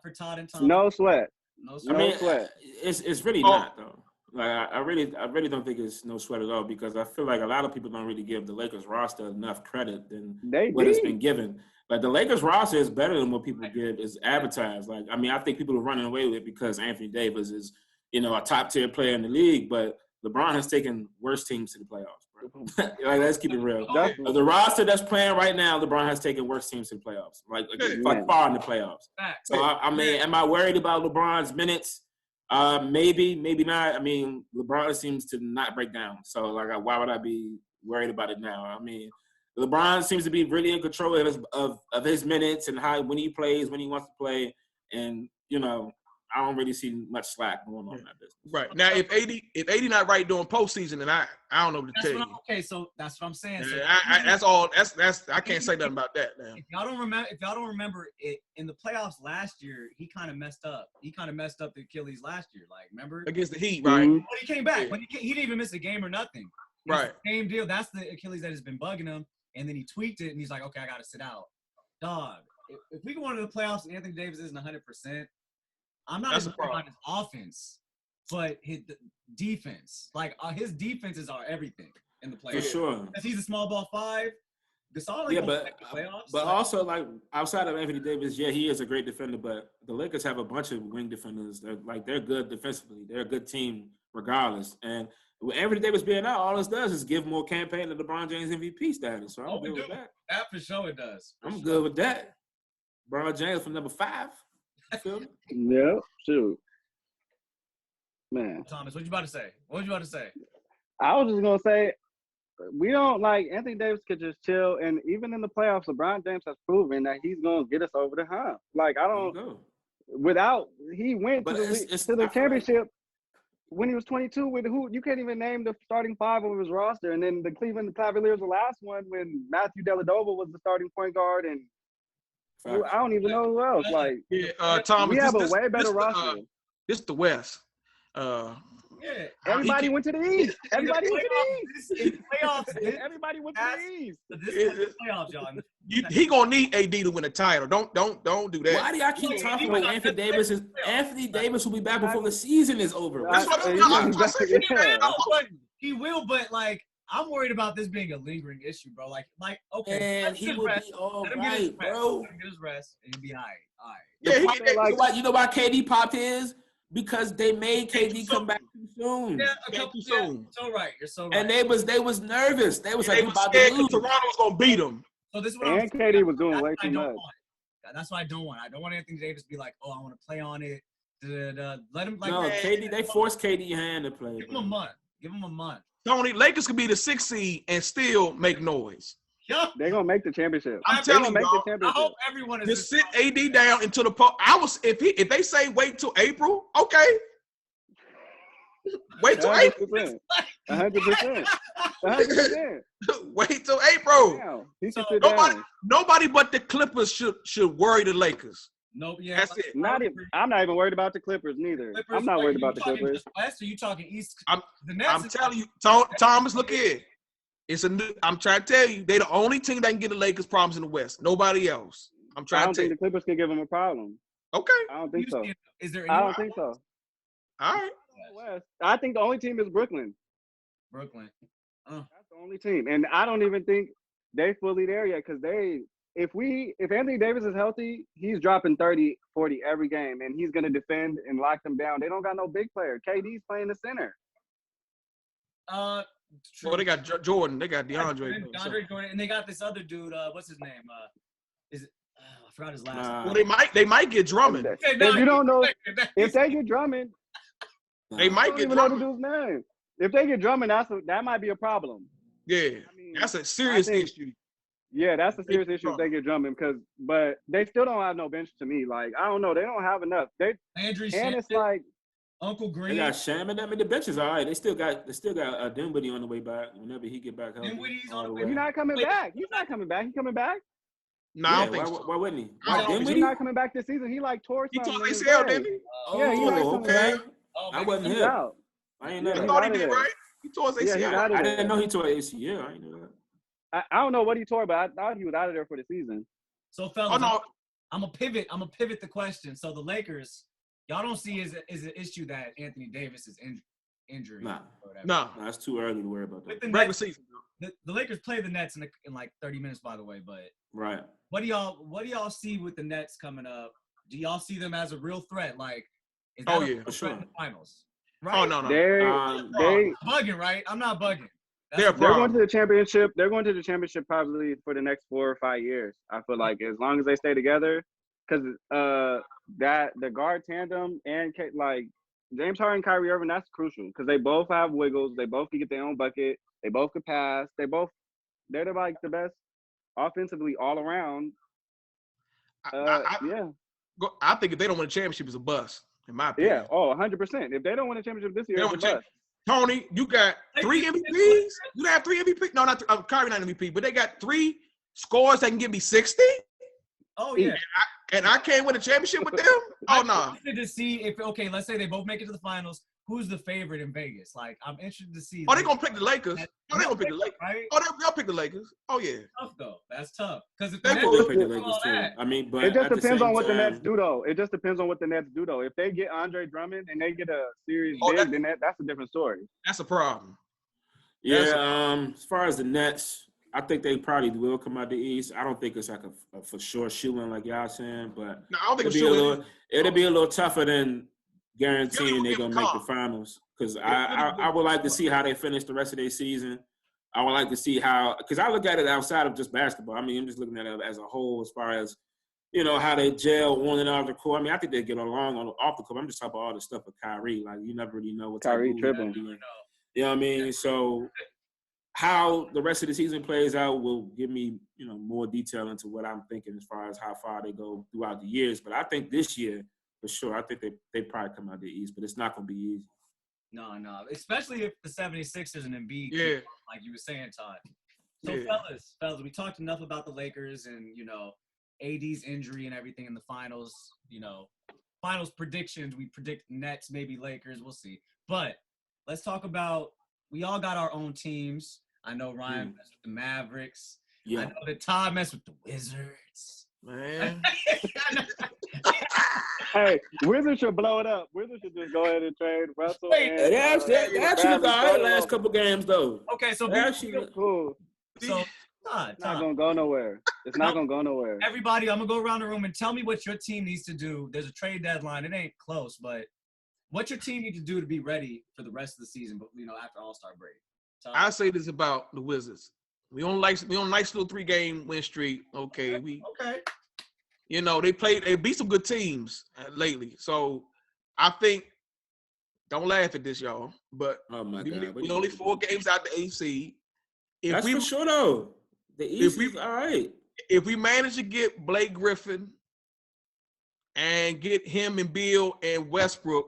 for Todd and Thomas. No sweat. No sweat. I mean, sweat. It's really not though. Like I really don't think it's no sweat at all because I feel like a lot of people don't really give the Lakers roster enough credit than what it's been given. Like the Lakers roster is better than what people give is advertised. Like I mean, I think people are running away with it because Anthony Davis is a top tier player in the league, but LeBron has taken worse teams to the playoffs, bro. Like let's keep it real. The roster that's playing right now, LeBron has taken worse teams to the playoffs, like far in the playoffs. So I mean, am I worried about LeBron's minutes? Maybe not. I mean, LeBron seems to not break down. So like, why would I be worried about it now? I mean, LeBron seems to be really in control of his minutes and when he plays, when he wants to play, and I don't really see much slack going on in that business. Right. Now, if AD not right during postseason, then I don't know what to tell you. Okay, so that's what I'm saying. So that's all. That's I can't say nothing about that now. If y'all don't remember it in the playoffs last year, he kind of messed up. He kind of messed up the Achilles last year. Like, remember against the Heat, right? Mm-hmm. When he came back, when he didn't even miss a game or nothing. Right. Same deal. That's the Achilles that has been bugging him, and then he tweaked it, and he's like, okay, I got to sit out. Dog. If we go into the playoffs and Anthony Davis isn't 100%. I'm not even talking about his offense, but his defense. Like his defenses are everything in the playoffs. For sure. Because he's a small ball 5. Gasol Yeah, ain't gonna make the playoffs. But also like outside of Anthony Davis, yeah, he is a great defender. But the Lakers have a bunch of wing defenders. They're good defensively. They're a good team regardless. And with Anthony Davis being out, all this does is give more campaign to LeBron James MVP status. So I'm good with that. That for sure it does. I'm good with that. LeBron James for number 5. You feel me? Yeah, shoot. Man. Thomas, what you about to say? What was you about to say? I was just gonna say we don't like Anthony Davis could just chill, and even in the playoffs, LeBron James has proven that he's gonna get us over the hump. Like I don't. Without he went to the championship when he was 22 with who you can't even name the starting 5 of his roster, and then the Cleveland Cavaliers the last one when Matthew Dellavedova was the starting point guard, and I don't even know who else. Like Thomas, we have a way better roster. This is the West. Everybody went to the East. Everybody went to the East. Playoffs. Everybody went to the East. This is playoffs, y'all. He gonna need AD to win a title. Don't do that. Why do y'all keep talking about Anthony Davis? Anthony Davis will be back before the season is over. That's what I'm saying. He will, but like I'm worried about this being a lingering issue, bro. Like okay, and he will be all right, bro. Let him get his rest, and he'll be all right. Yeah, you know why KD popped his? Because they made KD come back too soon. Yeah, too soon. So right, you're so right. And they was nervous. They was like, they about scared to lose. Toronto was gonna beat them. So this is what and KD was doing way too much. That's what I don't want. I don't want Anthony Davis to be like, oh, I want to play on it. Let him like. No, KD. They forced KD hand to play. Give him a month. Give him a month. Tony, Lakers could be the 6th seed and still make noise. Yeah. They're gonna make the championship. I'm telling you, I hope everyone is just sit AD down until the post. If they say wait till April, okay. Wait till April. 100%. 100%. Wait till April. Damn, nobody but the Clippers should worry the Lakers. Nope. Yeah, that's it. I'm not even worried about the Clippers neither. I'm not worried about the Clippers. West, are you talking East? I'm telling you, Thomas, look here. I'm trying to tell you, they're the only team that can get the Lakers problems in the West. Nobody else. I don't think the Clippers can give them a problem. Okay. I don't think so. Is there? I don't think so. All right. West. I think the only team is Brooklyn. That's the only team, and I don't even think they fully there yet because if Anthony Davis is healthy, he's dropping 30, 40 every game, and he's gonna defend and lock them down. They don't got no big player. KD's playing the center. Well, they got Jordan. They got DeAndre Jordan, and they got this other dude. What's his name? Is it? I forgot his last name. Well, they might get Drummond. If you don't know, if they get Drummond, they might get Drummond. Know the dude's name. If they get Drummond, that might be a problem. Yeah, I mean, that's a serious issue. Yeah, that's a serious issue if they get Drummond but they still don't have no bench to me. Like I don't know, they don't have enough. Andrew and it's like Uncle Green. They got Shaman. I mean, the bench is all right. They still got Dinwiddie on the way back. Whenever he get back home, Dinwiddie's on the way. He's not coming back. He's not coming back. He's coming back. No, I don't think so. Why wouldn't he? He's not coming back this season. He tore something. He tore ACL, didn't he? Okay. I wasn't here. Out. I ain't know. I thought he did, right? He tore his ACL. Yeah, I didn't know he tore ACL. I didn't know that. I don't know what he tore, but I thought he was out of there for the season. So, fellas, I'm gonna pivot the question. So the Lakers, y'all don't see is an issue that Anthony Davis is injured. No, that's too early to worry about that. Regular season. The Lakers play the Nets in like 30 minutes, by the way. But right, what do y'all see with the Nets coming up? Do y'all see them as a real threat? Like, is that a threat in the finals? Right? Oh no, they bugging, right? I'm not bugging. They're going to the championship. They're going to the championship probably for the next 4 or 5 years. I feel like as long as they stay together, because that the guard tandem and like James Harden and Kyrie Irving, that's crucial because they both have wiggles. They both can get their own bucket. They both could pass. They're like the best offensively all around. I think if they don't win a championship, it's a bust. In my opinion. Yeah. Oh, 100%. If they don't win a championship this year, it's a bust. Tony, you got 3 MVPs? You have 3 MVPs? No, not Kyrie, not MVP, but they got 3 scores that can give me 60? Oh, yeah. And I can't win a championship with them? Oh, no. I'm interested to see if, okay, let's say they both make it to the finals. Who's the favorite in Vegas? Like, I'm interested to see. Oh, they're going to pick the Lakers. Oh, they're going to pick the Lakers. Right? Oh, they'll pick the Lakers. Oh, yeah. That's tough, though. That's tough. Because if they will pick the Lakers, too. I mean, but it just depends on what the Nets do, though. It just depends on what the Nets do, though. If they get Andre Drummond and they get a series big, then that's a different story. That's a problem. Yeah, as far as the Nets, I think they probably will come out the East. I don't think it's like a for sure shoo-in like y'all saying, but no, I don't think it'll be a little tougher than guaranteeing they're gonna make the finals. Because I would like to see how they finish the rest of their season. I would like to see how, because I look at it outside of just basketball. I mean, I'm just looking at it as a whole, as far as how they gel on and off the court. I mean, I think they get along off the court. I'm just talking about all the stuff with Kyrie. Like, you never really know what Kyrie type of tripping. doing. You know what I mean? So how the rest of the season plays out will give me, more detail into what I'm thinking as far as how far they go throughout the years. But I think this year, for sure, I think they probably come out the East, but it's not going to be easy. No. Especially if the 76ers and Embiid, like you were saying, Todd. So, fellas, we talked enough about the Lakers and, AD's injury and everything in the finals. Finals predictions. We predict Nets, maybe Lakers. We'll see. But let's talk about, we all got our own teams. I know Ryan messed with the Mavericks. Yeah. I know that Todd messed with the Wizards. Man. Hey, Wizards should blow it up. Wizards should just go ahead and trade Russell. They actually looked all right last couple games, though. Okay, so cool. So, it's not going to go nowhere. It's not going to go nowhere. Everybody, I'm going to go around the room and tell me what your team needs to do. There's a trade deadline. It ain't close, but what your team need to do to be ready for the rest of the season, but after All-Star break. I say this about the Wizards. We on nice little 3-game win streak. Okay. They beat some good teams lately. So I think, don't laugh at this, y'all, but we only 4 games out the AC. That's for sure, though. The East is all right. If we manage to get Blake Griffin and get him and Bill and Westbrook,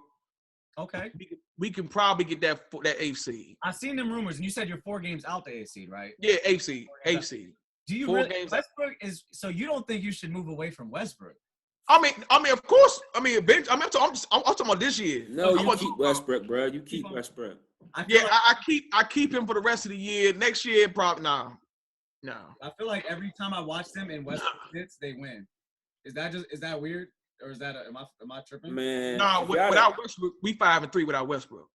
okay, we can probably get that AC. I've seen them rumors, and you said you're 4 games out the AC, right? Yeah, AC. Do you really? Westbrook is so you don't think you should move away from Westbrook? I mean, of course. I'm talking about this year. No, you keep Westbrook, bro. You keep Westbrook. I keep him for the rest of the year. Next year, probably no. I feel like every time I watch them and Westbrook hits, they win. Is that weird? Or is that am I tripping? Man, no, without Westbrook, we 5-3 without Westbrook.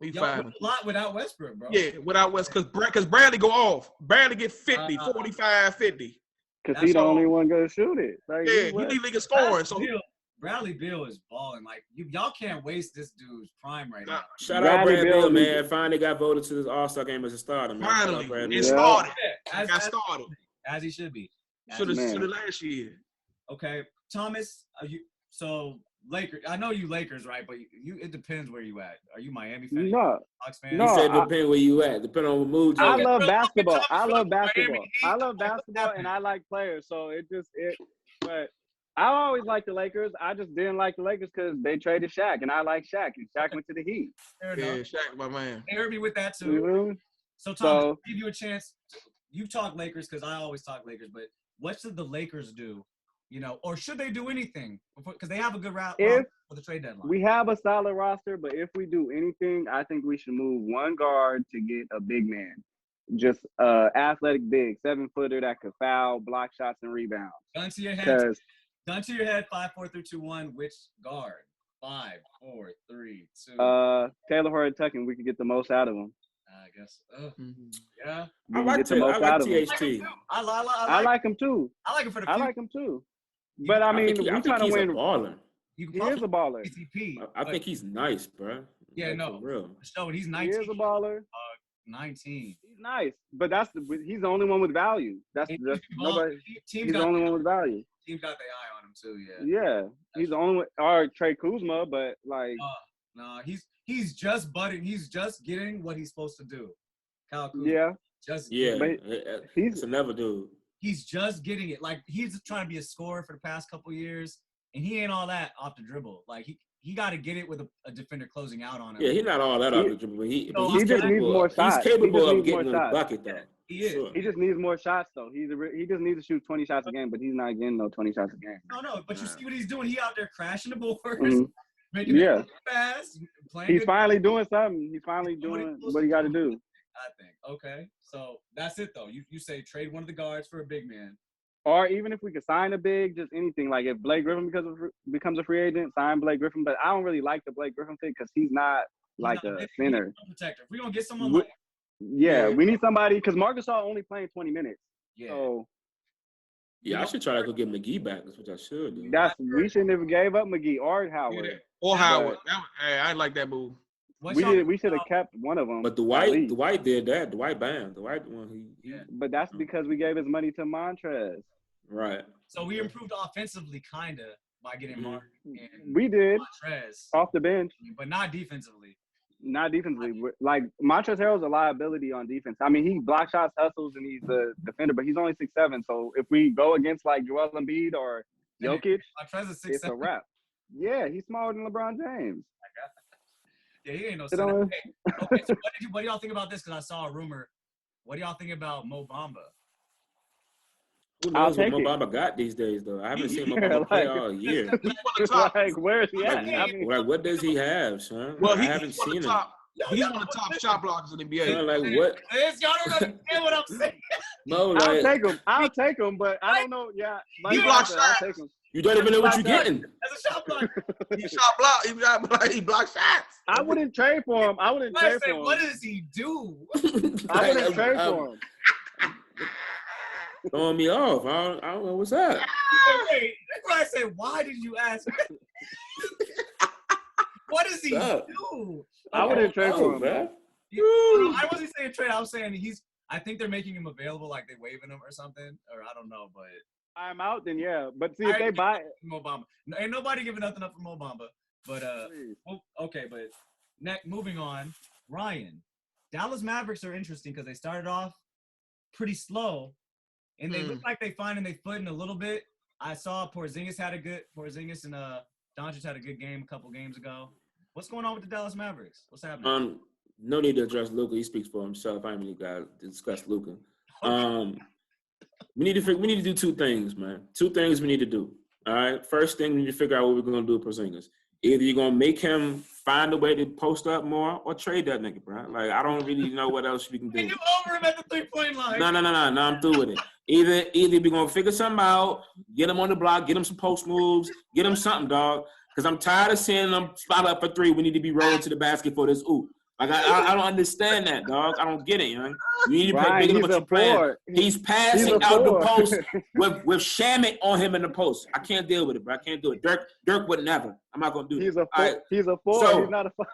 We 5 a lot without Westbrook, bro. Yeah, without Westbrook, because Bradley go off. Bradley get 50, 45, 50. Because he's the only one gonna shoot it. Like, he league scoring. So Bradley Beal is balling. Like y'all can't waste this dude's prime right now. Shout out Bradley Beal, man. Finally got voted to the All-Star game as a starter, man. Finally, it started. Started as he should be. Should have last year. Okay, Thomas. So Lakers. I know you Lakers, right? But it depends where you at. Are you Miami fan? No. Fox fan? He said depend where you at. Depend on what mood you're I love basketball. And I like players. So but I always liked the Lakers. I just didn't like the Lakers because they traded Shaq, and I like Shaq, and Shaq went to the Heat. Yeah, Shaq, my man. They heard me with that too. Mm-hmm. So Thomas, I'll give you a chance. You talk Lakers because I always talk Lakers, but what should the Lakers do? Or should they do anything? Because they have a good route for the trade deadline. We have a solid roster, but if we do anything, I think we should move one guard to get a big man. Just athletic big, 7-footer that could foul, block shots, and rebound. Gun to your head. 5, 4, 3, 2, 1. Which guard? 5, 4, 3, 2. Taylor Horton-Tucker. We could get the most out of him. I guess. Yeah. I like THT. I like him too. I like him for the. I like him too. But I mean, we're trying to win. He is a baller. I think he's nice, bro. Yeah, no. For real. So he's 19. He is a baller. 19. He's nice, but he's the only one with value. Nobody. He's the only one with value. Team got their eye on him too. Yeah, he's the only one. Or Trey Kuzma, but like. No, he's just budding. He's just getting what he's supposed to do. Kyle Kuzma. Yeah. But he's a never dude. He's just getting it. Like he's trying to be a scorer for the past couple years, and he ain't all that off the dribble. Like he got to get it with a defender closing out on him. Yeah, he's not all that off the dribble. But he just needs more shots. He's capable of getting the bucket though. He is. Sure. He just needs more shots though. He just needs to shoot 20 shots a game, but he's not getting no 20 shots a game. No. But you see what he's doing? He out there crashing the boards. Mm-hmm. Making it fast. He's finally doing something. He's finally doing what he got to do. I think. Okay. So that's it though. You say trade one of the guards for a big man. Or even if we could sign a big, just anything. Like if Blake Griffin becomes a free agent, sign Blake Griffin. But I don't really like the Blake Griffin fit because he's not like a center. Protector. If we're gonna get someone like we need somebody because Marcus Gasol only playing 20 minutes. Yeah. So I should try to go get McGee back. That's what I should do. We shouldn't have gave up McGee or Howard. Or Howard. I like that move. We should have kept one of them. But Dwight did that. Dwight banned. Dwight one. But that's because we gave his money to Montrez. Right. So we improved offensively, kinda, by getting Mark and we did Montrez off the bench, but not defensively. Not defensively. Like Montrezl Harrell's a liability on defense. I mean, he block shots, hustles, and he's a defender, but he's only 6'7". So if we go against like Joel Embiid or Jokic, Montrez is 6'7". It's a wrap. Yeah, he's smaller than LeBron James. Yeah, he ain't no center. Okay, so what do y'all think about this? Because I saw a rumor. What do y'all think about Mo Bamba? Who knows what Mo Bamba got these days, though? I haven't seen Mo Bamba play all year. Like, where is he at? Like, what does he have, son? Well, I haven't seen him. He's one of the top shot blockers in the NBA. Son, like, what? Y'all don't understand what I'm saying. No, like, I'll take him, but I don't know. Yeah, he blocks shots. I'll take him. You don't even know what you're getting. That's a shot block. He blocks shots. I wouldn't trade for him. What does he do? I wouldn't trade for him. Throwing me off. I don't know what's up. Wait, that's why I say, why did you ask? What does he do? I wouldn't trade for him, man. I wasn't saying trade. I was saying I think they're making him available, like they waiving him or something, or I don't know, but. I'm out, then yeah. But see, if they buy it. Mo Bamba. Ain't nobody giving nothing up for Mo Bamba. But, okay, but moving on. Ryan, Dallas Mavericks are interesting because they started off pretty slow, and they look like they finding their footing a little bit. I saw Porzingis and Doncic had a good game a couple games ago. What's going on with the Dallas Mavericks? What's happening? No need to address Luka. He speaks for himself. I don't really got to discuss Luka. We need to do two things, man. Two things we need to do. All right. First thing, we need to figure out what we're going to do with Porzingis. Either you're going to make him find a way to post up more or trade that nigga, bro. Like, I don't really know what else we can do. And you over him at the 3-point line. No, I'm through with it. Either we're going to figure something out, get him on the block, get him some post moves, get him something, dog. Because I'm tired of seeing them spot up for three. We need to be rolling to the basket for this. Ooh. Like, I don't understand that, dog. I don't get it, young. You need to play bigger than what you're playing. He's passing out the post with Shamit on him in the post. I can't deal with it, bro. I can't do it. Dirk would never. I'm not going to do it. He's a four. So, he's not a five.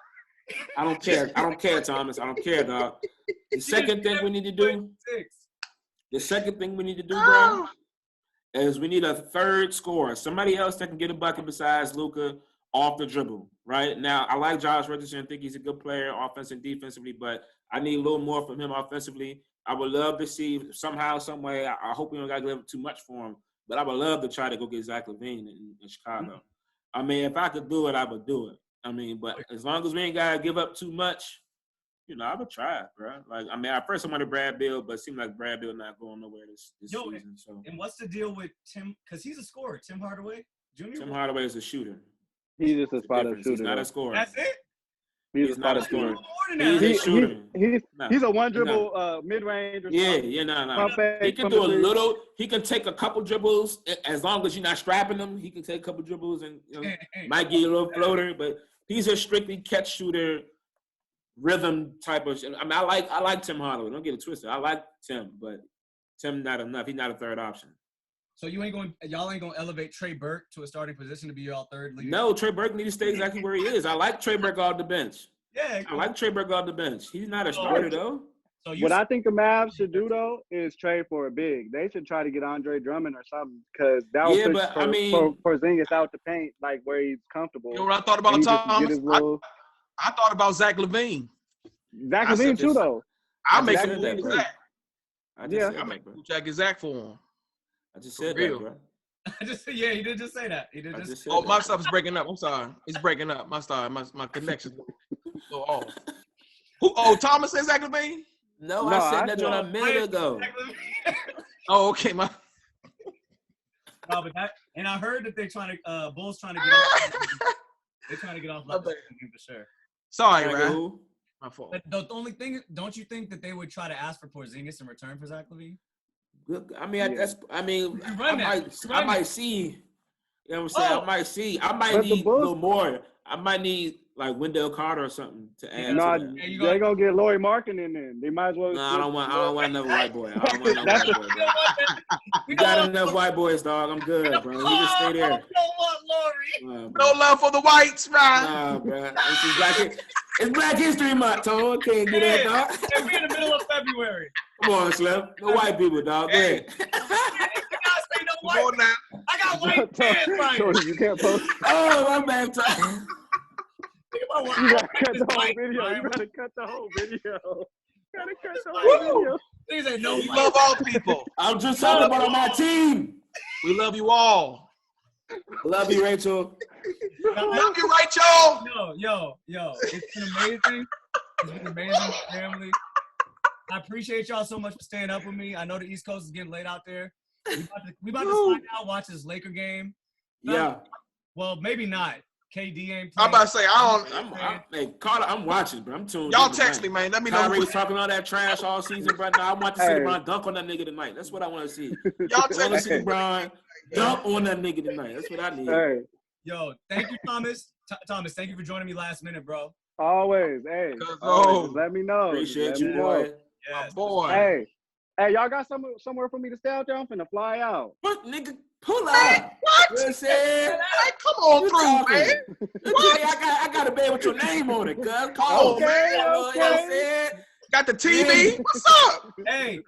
I don't care. I don't care, Thomas. I don't care, dog. The second thing we need to do, bro, is we need a third scorer. Somebody else that can get a bucket besides Luka off the dribble, right? Now, I like Josh Richardson. I think he's a good player offensively and defensively, but I need a little more from him offensively. I would love to see somehow, some way. I hope we don't got to give too much for him, but I would love to try to go get Zach LaVine in Chicago. I mean, if I could do it, I would do it. I mean, but as long as we ain't got to give up too much, I would try, bro. Like, I mean, at first I wanted Brad Beal, but it seemed like Brad Beal not going nowhere this season. So. And what's the deal with Tim? Because he's a scorer. Tim Hardaway Jr.? Tim Hardaway is a shooter. He's just a spot shooter. He's not a scorer. That's it? He's not a scorer. He's a shooter. He's a one dribble mid-range. Or no. He can do a little. He can take a couple dribbles as long as you're not strapping him. He can take a couple dribbles and might get a little floater. But he's a strictly catch shooter, rhythm type of. I mean, I like Tim Hardaway. Don't get it twisted. I like Tim, but Tim not enough. He's not a third option. So y'all ain't gonna elevate Trey Burke to a starting position to be y'all third leader? No, Trey Burke needs to stay exactly where he is. I like Trey Burke off the bench. Yeah, I like Trey Burke off the bench. He's not a starter though. So what I think the Mavs should do though is trade for a big. They should try to get Andre Drummond or something because that would push Porzingis out the paint like where he's comfortable. You know what I thought about Thomas? I thought about Zach LaVine. Zach LaVine too though. I'll make some moves with Zach. I'll make Jack and Zach for him. I just said that, bro. He did just say that. My stuff is breaking up. I'm sorry. It's breaking up. My connection so off. Thomas said Zach LaVine? No, I said that a minute ago. Okay, No, but and I heard that they're trying to Bulls trying to get off. They're trying to get off for sure. Sorry, man. My fault. But the only thing, don't you think that they would try to ask for Porzingis in return for Zach LaVine? I mean, I might see. You know what I'm saying? I might need a little more. I might need like Wendell Carter or something to add. No, they're gonna get Lauri Markkanen in there. They might as well. No, I don't want another white boy. I don't want another white boy. You got enough white boys, dog. I'm good, bro. You just stay there. I don't want Lauri. No love for the whites, right? Nah, bro. It's Black History Month, Tone. Can't do that, dog. And we in the middle of February. Come on, Slim. No white people, dog. Go ahead. You guys say no Come on white. now. I got white pants right. Tony, you can't post. Oh, my bad. Time. You gotta cut the whole video. You gotta cut the whole video. Gotta cut the whole video. These ain't no We white. love all people. I'm just talking about on my team. We love you all. Love you, Rachel. Love you, Rachel. Yo. It's been amazing. It's been amazing, family. I appreciate y'all so much for staying up with me. I know the East Coast is getting late out there. We about to find out, watch this Laker game. Yeah. Well, maybe not. KD ain't playing. I'm about to say, Hey, Carter, I'm watching, bro. I'm tuned. y'all text me, man. Let me know. Kyrie was talking all that trash all season, bro. Now I want to see LeBron dunk on that nigga tonight. That's what I want to see. Y'all I want to text see me. LeBron dunk on that nigga tonight. That's what I need. Hey, Yo, thank you, Thomas. Thomas, thank you for joining me last minute, bro. always. Hey, Oh, let me know. Appreciate Let you, me know. boy. my Yes. boy. Hey, y'all got somewhere for me to stay out there? I'm finna fly out. What, nigga? Pull up. What? You said? Hey, come on through, man. What? I got a bed with your name on it, cuz. Call Okay, man. You know what I okay. said? Got the TV? What's up? Hey,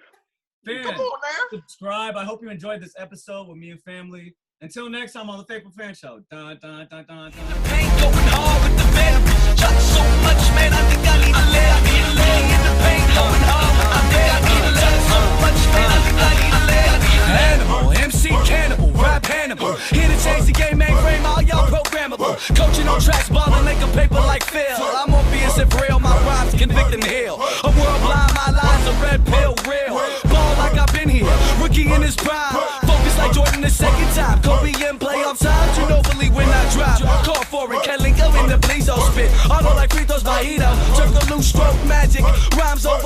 Come fans, on now. subscribe. I hope you enjoyed this episode with me and family. Until next time on the Faithful Fan Show. Dun, dun, dun, dun, dun. Pain going hard with the venom. Shot so much, man, I think I need a lay. I need a lay in the pain going hard. I think I need a lay. So much, man, I think I need a lay. Animal, MC Cannibal, rap Hannibal. Here to change the game, mainframe, all y'all programmable. Coaching on tracks, balling like a paper like Phil. I'm on BS if real, my rhymes convict and heal. A world blind, my lines a red pill, real. Ball like I've been here, rookie in his prime. Focus like Jordan the second time. Kobe in playoff times, you know fully when I drop. Call for it, Kelly go in the Blizo spit. Auto like free throws by Ito. Circle loose stroke magic, rhymes over